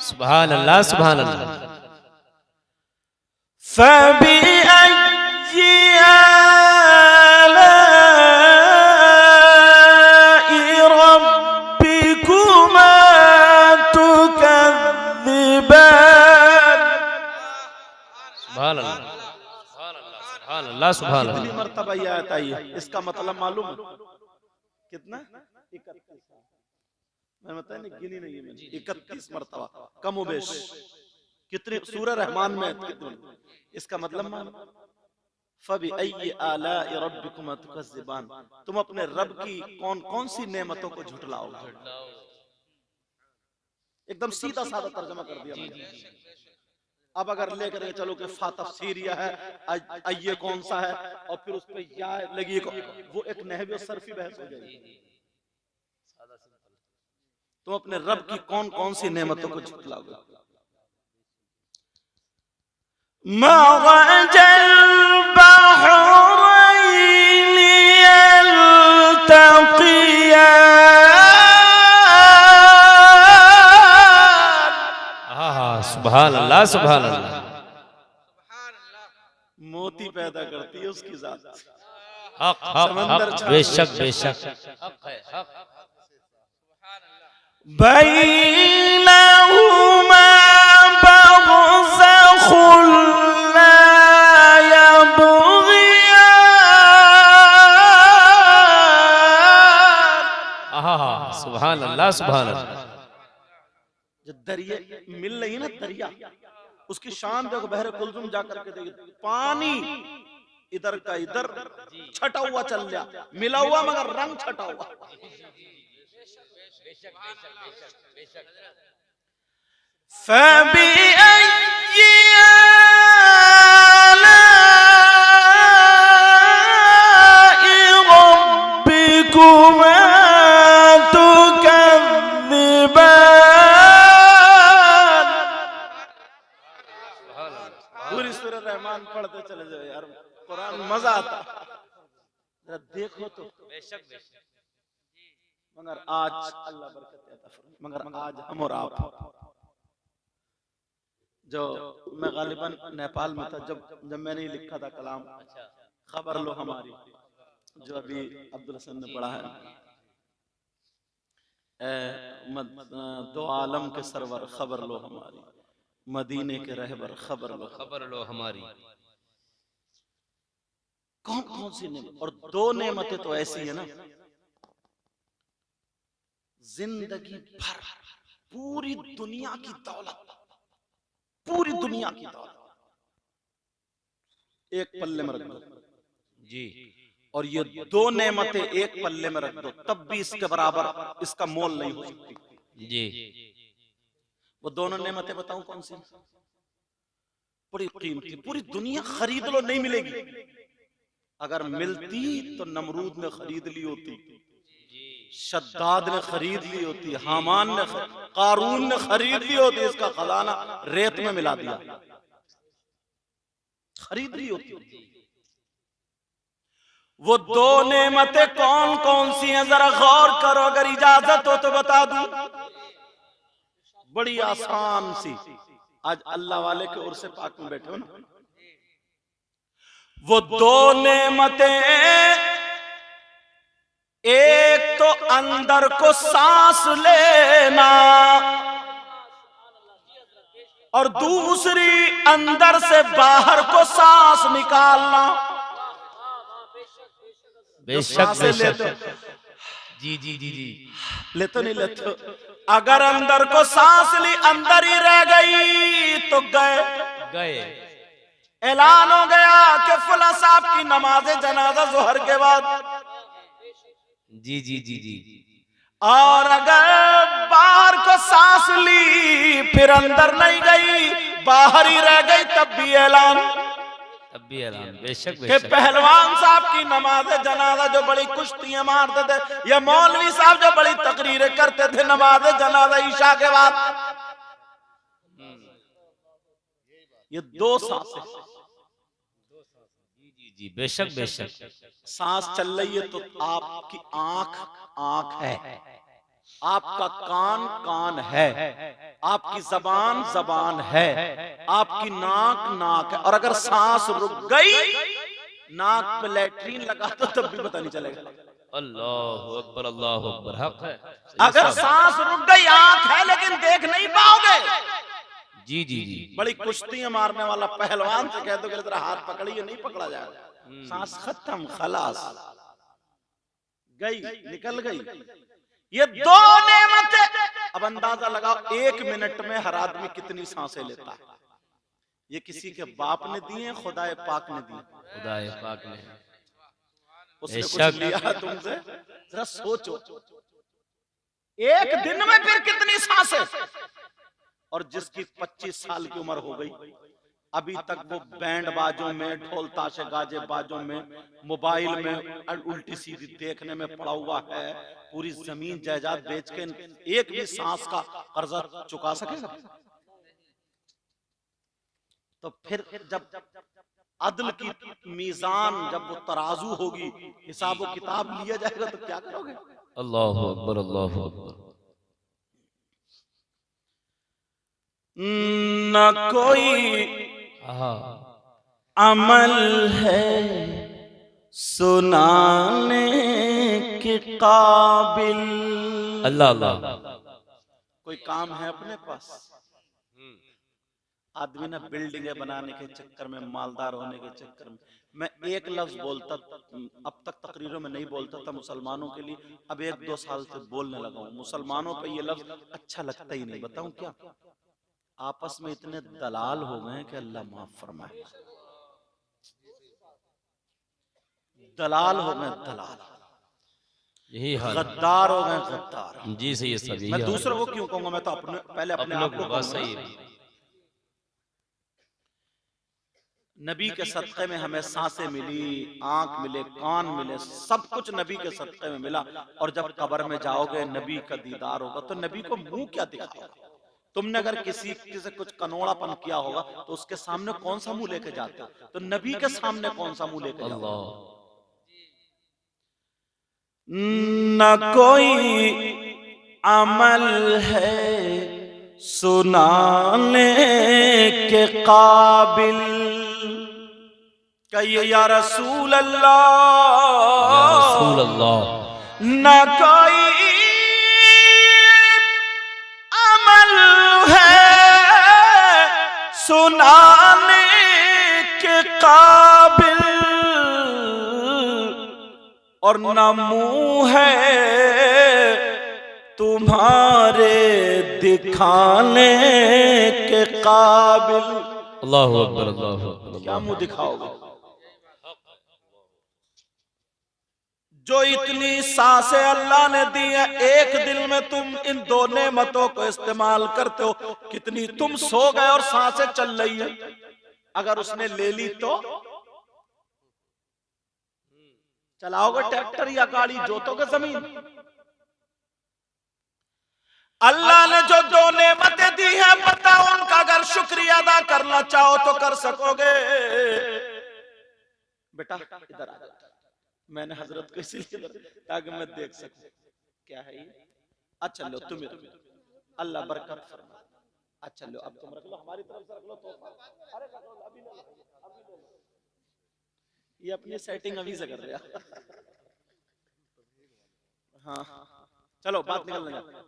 सुभान अल्लाह, सुभान अल्लाह। फबिअय्यि आलाइ रब्बिकुमा तुकज़्ज़िबान। सुभान अल्लाह, सुभान अल्लाह, सुभान कितनी अल्लाह। मरतबा ये आयत आई है, इसका मतलब मालूम है कितना? 31। मैं बताया नहीं, गिनी नहीं है मैंने, 31 मरतबा कमोबेश। कितने सूरह रहमान में कितने? इसका मतलब मालूम, फबिअय्यि आलाइ रब्बिकुमा तुकज़्ज़िबान, तुम अपने रब की कौन कौन सी नेमतों को झुठलाओगे। एकदम सीधा साधा तर्जमा कर दिया मैंने। अब अगर लेकर चलो कि फा तफसीरिया है, अय्ये कौन सा है, और फिर उस पे या लगी, वो एक नहवी और सरफी बहस हो जाएगी। तुम अपने रब की कौन कौन सी नेमतों को झुठलाओगे। मरजल बहरैन यल्तक़ियान। सुभान अल्लाह, सुभान अल्लाह। मोती पैदा करती है उसकी जात। हक हक हक, बेशक बेशक, हक है, हक। बैनहुमा बरज़ख़ुन ला यबग़ियान। सुभान अल्लाह, सुभान अल्लाह। जो दरिया मिल रही ना, दरिया, उसकी शान देखो, बहरे कुलजुम जाकर के देखो, पानी इधर का इधर छटा हुआ चल गया, मिला हुआ मगर रंग छटा हुआ। फबिअय्यि आलाइ रब्बिकुमा तुकज़्ज़िबान। पूरी सूरह रहमान पढ़ते चले जाओ यार, कुरान मजा आता। जरा देखो तो, बेशक बेशक। मगर आज अल्लाह बरकत अता फरमाए, मगर आज हम और आप, जो मैं गालिबन नेपाल में था, जब मैंने ये लिखा था कलाम, खबर लो हमारी, जो अभी अब्दुल हसन ने पढ़ा है, दो आलम के सरवर खबर लो हमारी, मदीने के रहबर खबर लो, खबर लो हमारी। कौन कौन सी नेमत, और दो नेमतें तो ऐसी है ना, जिंदगी भर पूरी दुनिया की दौलत, पूरी दुनिया की दौलत एक पल्ले में रख दो जी, और ये दो नेमतें एक पल्ले में रख दो, तब भी इसके बराबर इसका मोल नहीं हो सकती। जी, वो दोनों नेमतें बताऊं कौन सी? बड़ी कीमती, पूरी दुनिया खरीद लो नहीं मिलेगी। अगर मिलती तो नमरूद ने खरीद ली होती, शद्दाद ने खरीद ली होती, हामान ने, कारून ने खरीद ली होती, इसका खजाना रेत में मिला दिया, खरीद ली होती। वो दो नेमतें कौन कौन सी हैं जरा गौर करो, अगर इजाजत हो तो बता दूं। बड़ी आसान सी, आज अल्लाह वाले के उर्से पाक में बैठे हो ना, वो दो नेमतें, एक तो अंदर को सांस लेना और दूसरी अंदर से बाहर को सांस निकालना। बेशक बेशक, जी जी जी जी, लेते नहीं लेते। अगर अंदर को सांस ली अंदर ही रह गई तो गए गए। ऐलान हो गया कि फला साहब की नमाज जनाजा जोहर के बाद। जी जी जी जी, और अगर बाहर को सांस ली फिर अंदर नहीं गई, बाहर ही रह गई, तब भी ऐलान, तब भी ऐलान। बेशक कि बेशक, पहलवान साहब की नमाज जनाजा जो बड़ी कुश्तियां मारते थे, या मौलवी साहब जो बड़ी तकरीरें करते थे नमाज जनाजा ईशा के बाद, ये दो सांसें। जी जी जी, बेशक बेशक। सांस चल रही है तो आपकी आंख आंख है, आपका कान कान है, आपकी जबान जबान है, आपकी नाक नाक है। और अगर सांस रुक गई, नाक पे लैट्रीन लगा तो तब भी पता नहीं चलेगा। अल्लाहु अकबर, अल्लाहु अकबर, हक है। अगर सांस रुक गई, आंख है लेकिन देख नहीं पाओगे। जी जी जी, बड़ी कुश्तियां मारने वाला पहलवान से कह दो कि तेरा हाथ पकड़िए, नहीं पकड़ा जाएगा। सांस खत्म, खलास, गई, निकल गई। ये दो नेमतें, अब अंदाजा लगाओ 1 मिनट में हर आदमी कितनी सांसें लेता है। ये किसी के बाप ने दिए, खुदाए पाक ने दिए, खुदाए पाक ने। उसने कुछ लिया तुमसे? जरा सोचो, एक दिन में फिर कितनी सांसें। और जिसकी 25 साल की उम्र हो गई, अभी तक वो बैंड बाजों में, ढोल ताशे गाजे बाजों में, मोबाइल में उल्टी सीधी देखने में पड़ा हुआ है, पूरी जमीन जायदाद बेच के एक भी सांस का कर्जा चुका सकेगा? तो फिर जब अदल की मीजान, जब वो तराजू होगी, हिसाब व किताब लिया जाएगा, तो क्या करोगे? अल्लाहु अकबर, अल्लाहु अकबर। न कोई अमल है सुनाने के काबिल। अल्लाह अल्लाह। कोई काम है अपने पास? आदमी ना बिल्डिंगें बनाने के चक्कर में, मालदार होने के चक्कर में, मैं एक लफ्ज बोलता, अब तक तकरीरों में नहीं बोलता था मुसलमानों के लिए, अब 1-2 साल से बोलने लगा हूं। मुसलमानों पे ये लफ्ज अच्छा लगता ही नहीं। बताऊं क्या? आपस में इतने दलाल हो गए कि अल्लाह माफ फरमाए। दलाल हो गए, दलाल, यही हाल, गद्दार हो गए, गद्दार। जी सही है सब। मैं दूसरों को क्यों कहूंगा, मैं तो अपने पहले अपने आप को बात सही है। नबी के सदक़े में हमें सांसें मिली, आंख मिले, कान मिले, सब कुछ नबी के सदक़े में मिला। और जब कब्र में जाओगे, नबी का दीदार होगा, तो नबी को मुंह क्या दिखाओगे? तुमने अगर किसी से कुछ कनोड़ापन किया होगा तो उसके सामने कौन सा मुंह लेके जाते हो? तो नबी के सामने कौन सा मुंह लेके जाओगे? न कोई अमल है सुनाने के काबिल। कहिए या रसूल अल्लाह, या रसूल अल्लाह। न कोई अमल है सुनाने के काबिल, और न मुंह है तुम्हारे दिल दिखाने के काबिल। अल्लाहु अकबर, अल्लाहु अकबर। क्या मुंह दिखाओगे? जो इतनी सांसें अल्लाह ने दी है, एक दिन में तुम इन दो नेमतों को इस्तेमाल करते हो। कितनी तुम सो गए और सांसें चल रही है, अगर उसने ले ली तो चलाओगे ट्रैक्टर या गाड़ी, जोतोगे जमीन? अल्लाह ने जो दो नेमतें दी है, बताओ उनका अगर शुक्रिया अदा करना चाहो तो कर सकोगे? बेटा इधर आ जा, मैंने हजरत को इसलिए ताकि मैं देख सकूं क्या है ये। अच्छा लो तुम, अल्लाह बरकत फरमा। अच्छा लो, अब तुम रख लो, हमारी तरफ से रख लो तो। अरे रख लो, अभी ले लो, अभी ले लो। ये अपनी सेटिंग अभी से कर रहा। हाँ चलो बात निकलने जाते।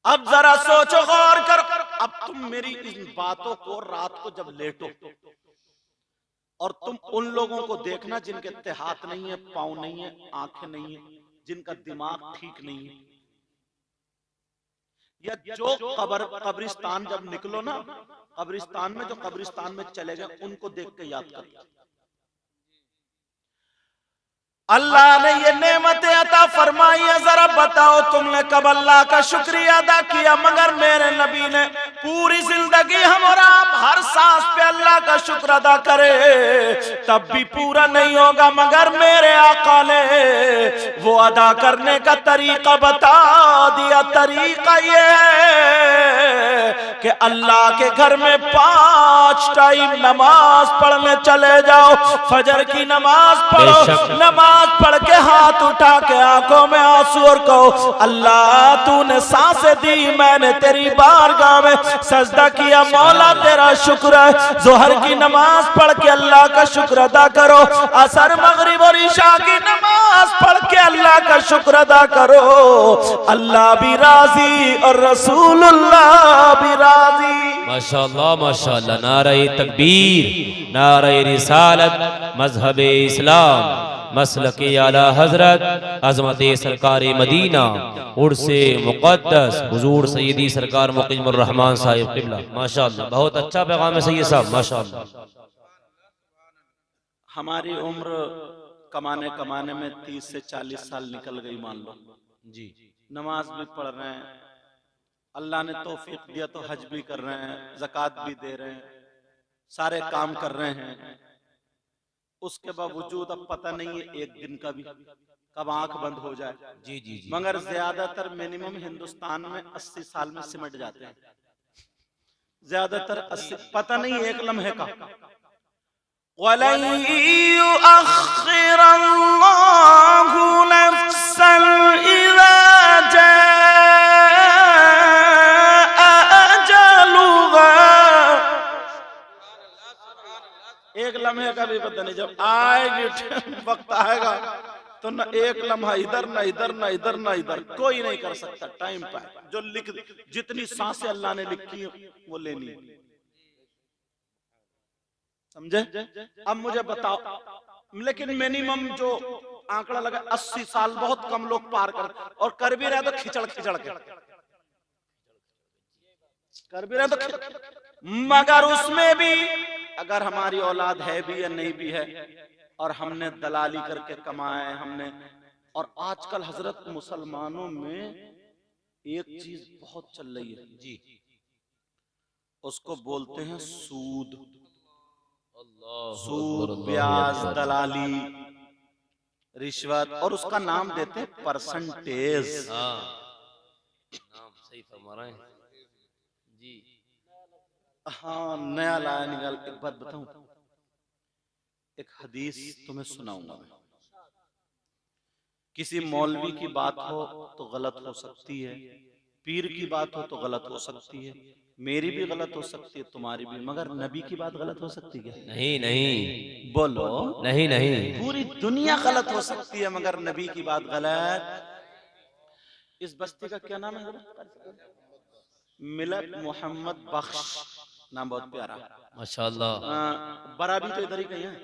अब जरा सोचो, गौर करो। अब तुम मेरी इन बातों को रात को जब लेटो और तुम उन लोगों को देखना जिनके हाथ नहीं है, पांव नहीं है, आंखें नहीं है, जिनका दिमाग ठीक नहीं है, या जो कब्रिस्तान जब निकलो ना, कब्रिस्तान में जो कब्रिस्तान में चले गए उनको देख के याद कर। अल्लाह ने ये नेमतें अता फरमाई है, जरा बताओ तुमने कब अल्लाह का शुक्रिया अदा किया? मगर मेरे नबी ने पूरी जिंदगी हम और आप हर सांस पे अल्लाह का शुक्र अदा करे तब भी पूरा नहीं होगा। मगर मेरे आका ने वो अदा करने का तरीका बता दिया। तरीका ये है कि अल्लाह के घर में 5 टाइम नमाज पढ़ने चले जाओ। फजर की नमाज पढ़ो, नमाज पढ़ के हाथ उठा के आंखों में आंसू और कहो, अल्लाह तूने सांसें दी, मैंने तेरी बारगाह में सजदा किया, मौला तेरा शुक्र है। जोहर की नमाज पढ़ के अल्लाह का शुक्र अदा करो। असर, मगरिब और इशा की नमाज पढ़ के अल्लाह का शुक्र अदा करो। अल्लाह भी राजी और रसूलुल्लाह भी राजी। माशाअल्लाह माशाअल्लाह। नारे तकबीर, नारे रिसालत, मजहब इस्लाम, मसलके आला हजरत, अजमत सरकार मदीना, उर्से मुक़द्दस हुजूर सैयदी सरकार मुक़ीमुर रहमान साहिब क़िबला। माशाअल्लाह, बहुत अच्छा पैगाम है सैयद साहब, माशाअल्लाह। हमारी उम्र कमाने कमाने में 30 से 40 साल निकल गई मान लो जी। नमाज भी पढ़ रहे हैं, अल्लाह ने तौफीक दिया तो हज भी कर रहे हैं, ज़कात भी दे रहे हैं, सारे काम कर रहे हैं। उसके बावजूद अब पता नहीं है एक दिन का भी कब आंख बंद हो जाए। जी जी जी। मगर ज्यादातर मिनिमम हिंदुस्तान में 80 साल में सिमट जाते हैं, ज्यादातर 80, पता नहीं एक लम्हे का। एक लम्हे का भी पता नहीं, जब आएगी वक्त आएगा तो न एक लम्हा इधर, न इधर, न इधर, न इधर, कोई नहीं कर सकता। टाइम पर जो लिख, जितनी सांसें अल्लाह ने लिखी है वो लेनी है। समझे? अब मुझे बताओ, लेकिन मिनिमम जो आंकड़ा लगा 80 साल बहुत कम लोग पार कर, और कर भी रहे तो खिचड़ खिचड़ के कर भी रहे तो मगर उसमें भी अगर हमारी औलाद है भी या नहीं भी है, और हमने दलाली करके कमाए हमने। और आजकल हजरत मुसलमानों में एक चीज बहुत चल रही है जी, उसको बोलते हैं सूद। सूद, ब्याज, दलाली, रिश्वत, और उसका नाम देते हैं परसेंटेज। नाम सही फरमा रहे हैं जी। हाँ, नया लाया निकाल। एक बात बताऊं, एक हदीस तुम्हें सुनाऊंगा मैं। किसी मौलवी की बात हो तो गलत हो सकती है, पीर की बात हो तो गलत हो सकती है, मेरी भी गलत हो सकती है, तुम्हारी भी, मगर नबी की बात गलत हो सकती है? नहीं नहीं, बोलो नहीं नहीं। पूरी दुनिया गलत हो सकती है मगर नबी की बात गलत। इस बस्ती का क्या नाम है? मिलत मोहम्मद बख्श, नाम बहुत प्यारा माशाअल्लाह। बरा भी तो इधर ही कहीं है।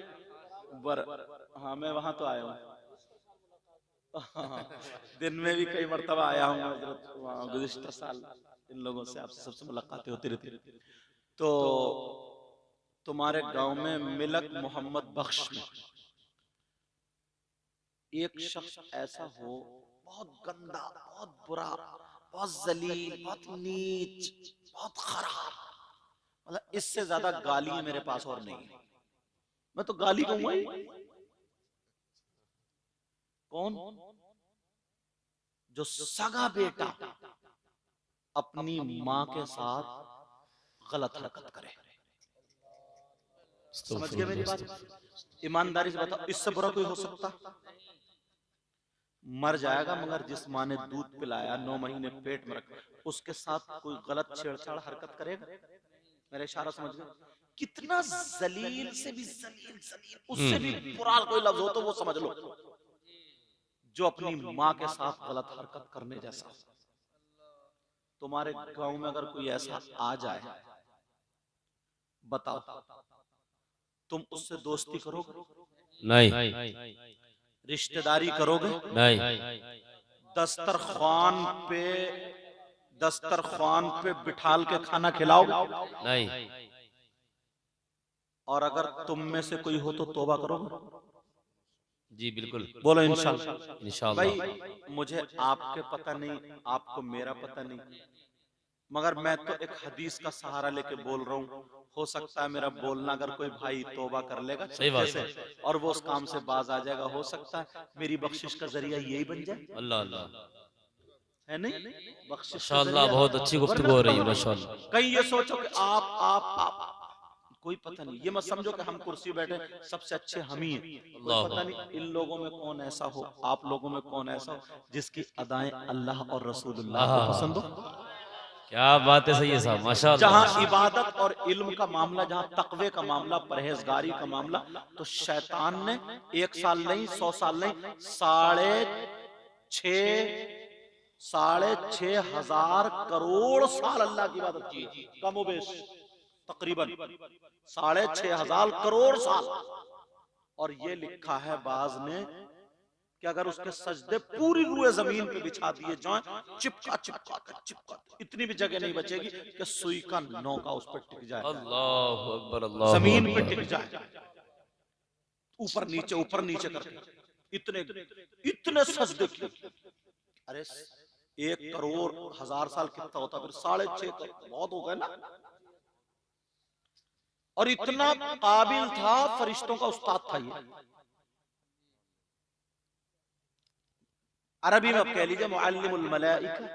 हाँ, मैं वहां तो आया हूँ। दिन में भी कई मरतबा आया हूँ हजरत, वहाँ गुज़िश्ता साल इन लोगों से आपसे सबसे मुलाकातें होती रहती। तो तुम्हारे गांव में मिलक मोहम्मद बख्श में एक शख्स ऐसा हो, बहुत गंदा, बहुत बुरा, बहुत जलील, बहुत नीच, बहुत खराब, मतलब इससे ज्यादा गाली मेरे पास और नहीं है। मैं तो गाली कहूंगा ही। कौन? जो सगा बेटा अपनी माँ के साथ गलत हरकत करे। समझ गए मेरी बात? ईमानदारी से बताओ, इससे बुरा कोई हो सकता? मर जाएगा, मगर जिस माँ ने दूध पिलाया, 9 महीने पेट में रखा, उसके साथ कोई गलत छेड़छाड़ हरकत करेगा? मेरा इशारा समझ गए? कितना जलील से भी जलील, उससे भी बुरा कोई लफ्ज हो तो वो समझ लो, जो अपनी माँ के साथ गलत हरकत करने जैसा। तुम्हारे गांव में अगर कोई ऐसा आ जाए, बताओ तुम उससे दोस्ती करोगे? नहीं। रिश्तेदारी करोगे? नहीं। दस्तरखान पे बिठाल के खाना खिलाओगे? नहीं। और अगर तुम में से कोई हो तो तौबा करोगे? जी बिल्कुल। बोलो इंशाल्लाह। इंशाल्लाह। भाई मुझे आपके पता नहीं, आपको मेरा पता नहीं, मगर मैं तो एक हदीस का सहारा लेके बोल रहा हूँ। हो सकता है मेरा बोलना अगर कोई भाई तौबा कर लेगा सही बात से, और वो उस काम से बाज आ जाएगा, हो सकता है मेरी बख्शिश का जरिया यही बन जाए। अल्लाह अल्लाह, है नहीं? बख्शिश का माशाअल्लाह, जरिया। बहुत अच्छी गुफ्तगू हो रही है माशाअल्लाह। कहीं ये सोचो कि आप कोई पता नहीं, ये मत समझो कि हम कुर्सी बैठे सबसे अच्छे हम ही हैं। कोई पता नहीं इन लोगों में कौन ऐसा हो, आप लोगों में कौन ऐसा हो जिसकी अदाएं अल्लाह और रसूलुल्लाह को पसंद हो। क्या बात है, सही है साहब, माशाअल्लाह। जहां इबादत और इल्म का मामला, जहां तकवे का मामला, परहेजगारी का मामला, तो शैतान ने 1 साल नहीं, 100 साल नहीं, 6,500 करोड़ साल अल्लाह की इबादत की, कमोबेश तकरीबन 6,500 करोड़ साल। और ये लिखा है बाज ने कि अगर उसके सजदे पूरी रूए जमीन पे बिछा दिए जाएं, चिपका इतनी भी जगह नहीं बचेगी कि सुई का नौका उस पर टिक जाए, अल्लाहु अकबर, अल्लाहु जमीन पे अकबर। टिक जाए, ऊपर नीचे करके इतने सजदे किए। अरे 1 करोड़ 1000 साल कितना होता? फिर 6.5 बहुत हो गए ना। और इतना काबिल था, फरिश्तों का उस्ताद था ये। अरबी में आप कह लीजिए मुअल्लिमुल मलाइका।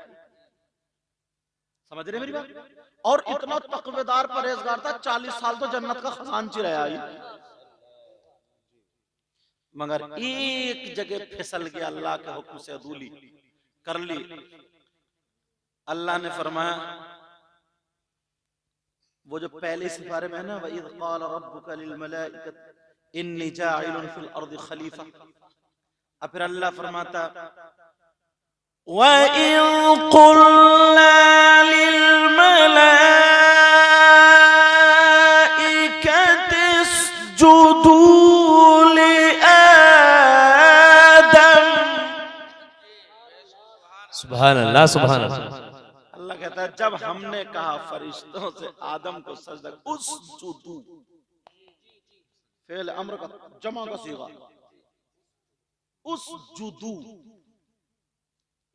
समझ रहे मेरी बात? और इतना तकवेदार परहेजगार था, 40 साल तो जन्नत का खजांची रहा ये, मगर एक जगह फिसल गया, अल्लाह के हुक्म से अदूली कर ली। अल्लाह ने फरमाया, वो जो पहले सिपारे में है ना, वइज़ क़ाल रब्बुका लिल मलाइकति इन्नी जाइलुन फिल अर्दि खलीफा। अब फिर अल्लाह फरमाता, वइज़ क़ुलना लिल मलाइकति इसजुदू लि आदम। सुभान अल्लाह, सुभान अल्लाह। अल्लाह कहता है जब हमने कहा फरिश्तों से आदम को सजदा, उसजुदू, फेल अम्र का जमा का सीगा, उसजुदू,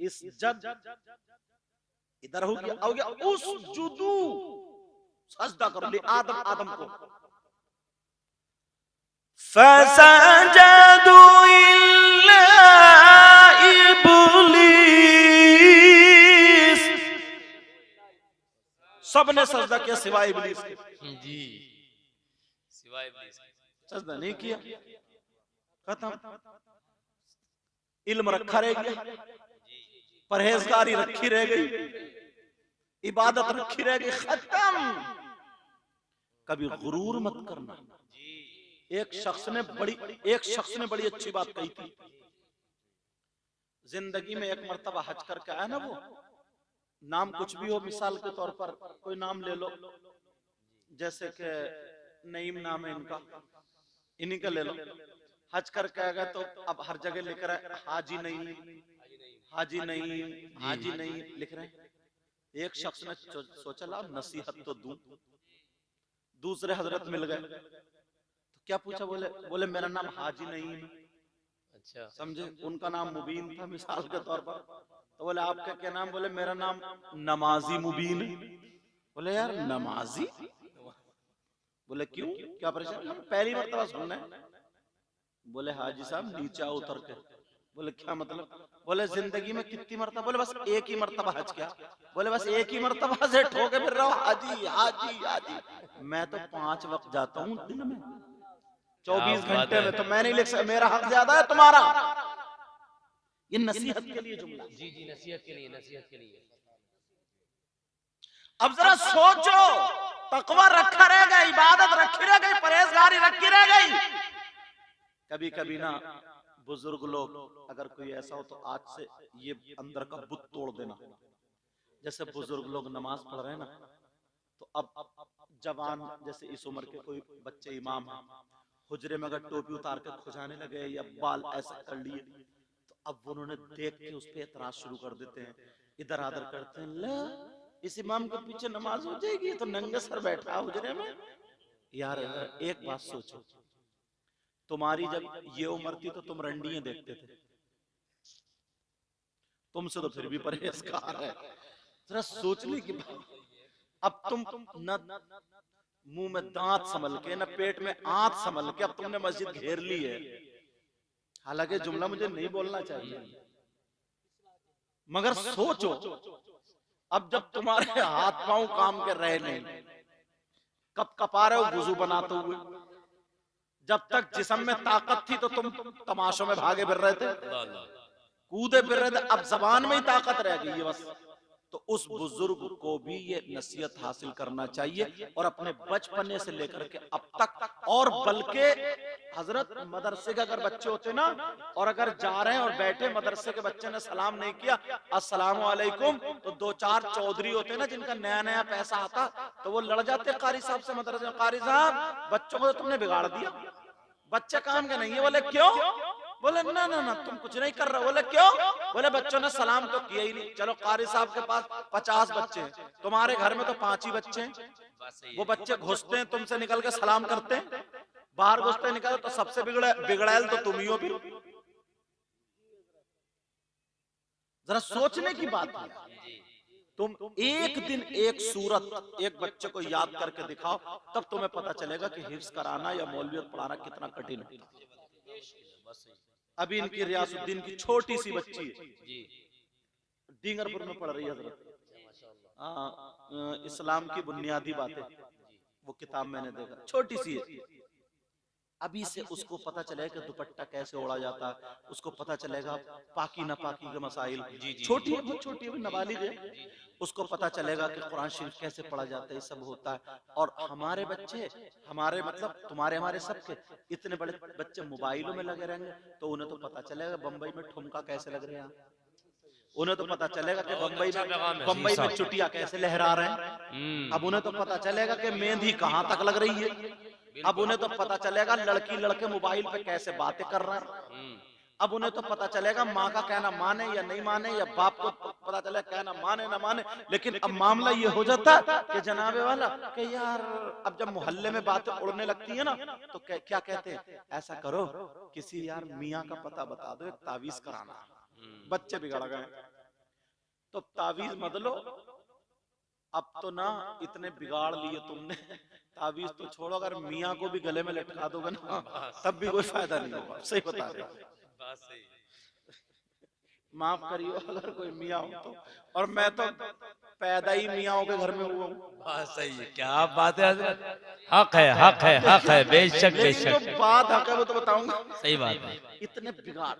इस जद इधर हो गया उसजुदू, सजदा करो ले आदम को। फसजदू इल्ला इब्लीस, सबने सजदा किया सिवाय इब्लीस के। जी, सिवाय इब्लीस के सजदा नहीं किया, खत्म। इल्म रखा रह गया, परहेजगारी रखी रह गई, इबादत रखी रह गई, खत्म। कभी गुरूर मत करना। एक शख्स ने बड़ी अच्छी बात कही थी। जिंदगी में एक मर्तबा हज करके आया ना, वो नाम कुछ भी हो, मिसाल के तौर पर कोई नाम ले लो, जैसे कि नईम नाम है इनका, इन्हीं का ले लो। हज करके आ गए तो अब हर जगह लिख रहा है हाजी नहीं, हाजी नहीं, हाजी नहीं लिख रहे हैं। एक शख्स ने सोचा ला नसीहत तो दूं, दूसरे हजरत मिल गए तो क्या पूछा, बोले मेरा नाम हाजी नहीं है। अच्छा, समझे, उनका नाम मुबीन था मिसाल के तौर पर, तो बोले आपका क्या नाम, बोले मेरा नाम नमाजी मुबीन है। बोले यार नमाजी, बोले क्यों, क्या परेशान, पहली मर्तबा सुनना है। बोले हाजी साहब नीचे आओ उतर के। बोले क्या मतलब, बोले जिंदगी में कितनी मर्तबा, बोले बस एक ही मर्तबा हज किया। बोले बस एक ही मर्तबा से ठोके फिर रहा हूँ हाजी हाजी हाजी। मैं तो 5 वक्त जाता हूँ दिन में, 24 घंटे में, तो मैं नहीं लिख सकता, मेरा हक ज्यादा है तुम्हारा। ये नसीहत के लिए जुमला। जी जी, नसीहत के लिए, नसीहत के लिए। अब जरा सोचो, तकवा रखा रह गया, इबादत रखी रह गई, परहेजगारी रखी रह गई। कभी कभी ना बुजुर्ग लोग, अगर कोई ऐसा हो तो आज से ये अंदर का बुत तोड़ देना। जैसे बुजुर्ग लोग नमाज पढ़ रहे हैं ना, तो अब जवान जैसे इस उम्र के कोई बच्चे इमाम हैं, हुजरे में अगर टोपी उतार के खुजाने लगे या बाल ऐसा कर लिए, तो अब उन्होंने देख के उस पे एतराज शुरू कर देते हैं, इधर आदर करते हैं, ले इस इमाम के पीछे नमाज हो जाएगी, तो नंगे सर बैठा हुजरे में। यार एक बात सोचो, तुम्हारी जब ये उम्र थी तो तुम रंडियां देखते थे, तुमसे तो फिर भी परहेजगार है। जरा सोचने की बात, अब तुम न मुंह में दांत संभल के, न पेट में आंत संभल के, अब तुमने मस्जिद घेर ली है। हालांकि जुमला मुझे नहीं बोलना चाहिए, मगर सोचो, अब जब तुम्हारे हाथ पांव काम के रहे नहीं, कब कपा रहे हो वुजू बनाते हुए, जब तक जिस्म में ताकत थी तो तुम तमाशों में भागे फिर रहे थे, कूदे फिर रहे थे, अब जबान में ही ताकत रह गई है बस। तो उस बुजुर्ग को भी ये नसीहत हासिल करना चाहिए, और अपने बचपने से लेकर के अब तक, और बल्कि हजरत मदरसे के अगर बच्चे होते ना, और अगर जा रहे हैं और बैठे मदरसे के बच्चे ने सलाम नहीं किया अस्सलाम वालेकुम, तो 2-4 चौधरी होते ना जिनका नया नया पैसा आता, तो वो लड़ जाते कारी साहब से मदरसे में, कारी साहब बच्चों को तो तुमने बिगाड़ दिया, बच्चे काम के नहीं है। बोले क्यों, बोले ना ना ना तुम कुछ नहीं कर रहे। बोले क्यों, बोले बच्चों ने सलाम तो किया ही नहीं। चलो कारी साहब के पास 50 बच्चे हैं, तुम्हारे घर में तो 5 ही बच्चे हैं। वो बच्चे घुसते हैं तुमसे निकल के सलाम करते हैं, बाहर घुसते निकल तो सबसे बिगड़ैल तो तुम ही हो। फिर जरा सोचने की बात है, तुम एक दिन एक सूरत एक बच्चे को याद करके दिखाओ, तब तुम्हें पता चलेगा कि हिफ्ज कराना या मौलवियत पढ़ाना कितना कठिन होता है। अभी इनकी रियासुद्दीन की छोटी सी बच्ची है, डींगरपुर में पढ़ रही है हजरत, इस्लाम की बुनियादी बातें, वो किताब मैंने देखा, छोटी सी है। अभी से उसको पता चलेगा कि दुपट्टा कैसे ओढ़ा जाता है, उसको पता चलेगा पाकी नापाकी के मसाइल, छोटी है, बहुत छोटी है, नाबालिग है, उसको पता चलेगा कि कुरान शरीफ कैसे पढ़ा जाता है, सब होता है। और हमारे बच्चे, हमारे मतलब तुम्हारे हमारे सबके इतने बड़े बच्चे मोबाइलों में लगे रहेंगे, तो उन्हें तो पता चलेगा बम्बई में ठुमका कैसे लग रहे हैं, उन्हें तो पता चलेगा कि बम्बई में चुटिया कैसे लहरा रहे हैं। अब उन्हें तो पता चलेगा कि मेहंदी कहाँ तक लग रही है। अब उन्हें तो पता चलेगा लड़की लड़के मोबाइल पे कैसे बातें कर रहे हैं। अब उन्हें तो पता चलेगा माँ का कहना माने या नहीं माने, या बाप को पता चलेगा कहना माने ना माने। लेकिन अब मामला ये हो जाता है कि जनाबे वाला कि यार अब जब मोहल्ले में बातें उड़ने लगती है ना, तो क्या कहते हैं, ऐसा करो किसी यार मियाँ का पता बता दो, एक तावीज कराना। बच्चे बिगड़ गए, तो तावीज मत लो। अब तो ना इतने बिगाड़ लिए तुमने, तावीज तो छोड़ो, अगर मियाँ को भी गले में लटका दोगे ना तब भी कोई फायदा नहीं होगा। सही बता रहे, माफ करियो अगर कोई मियाँ हो तो, और मैं तो पैदा ही मियाँओं के घर में हुआ हूँ। सही है, क्या बात है हजरत, हक है हक है हक है, बेशक बेशक, जो बात हक है वो तो बताऊंगा। सही बात है। इतने बिगाड़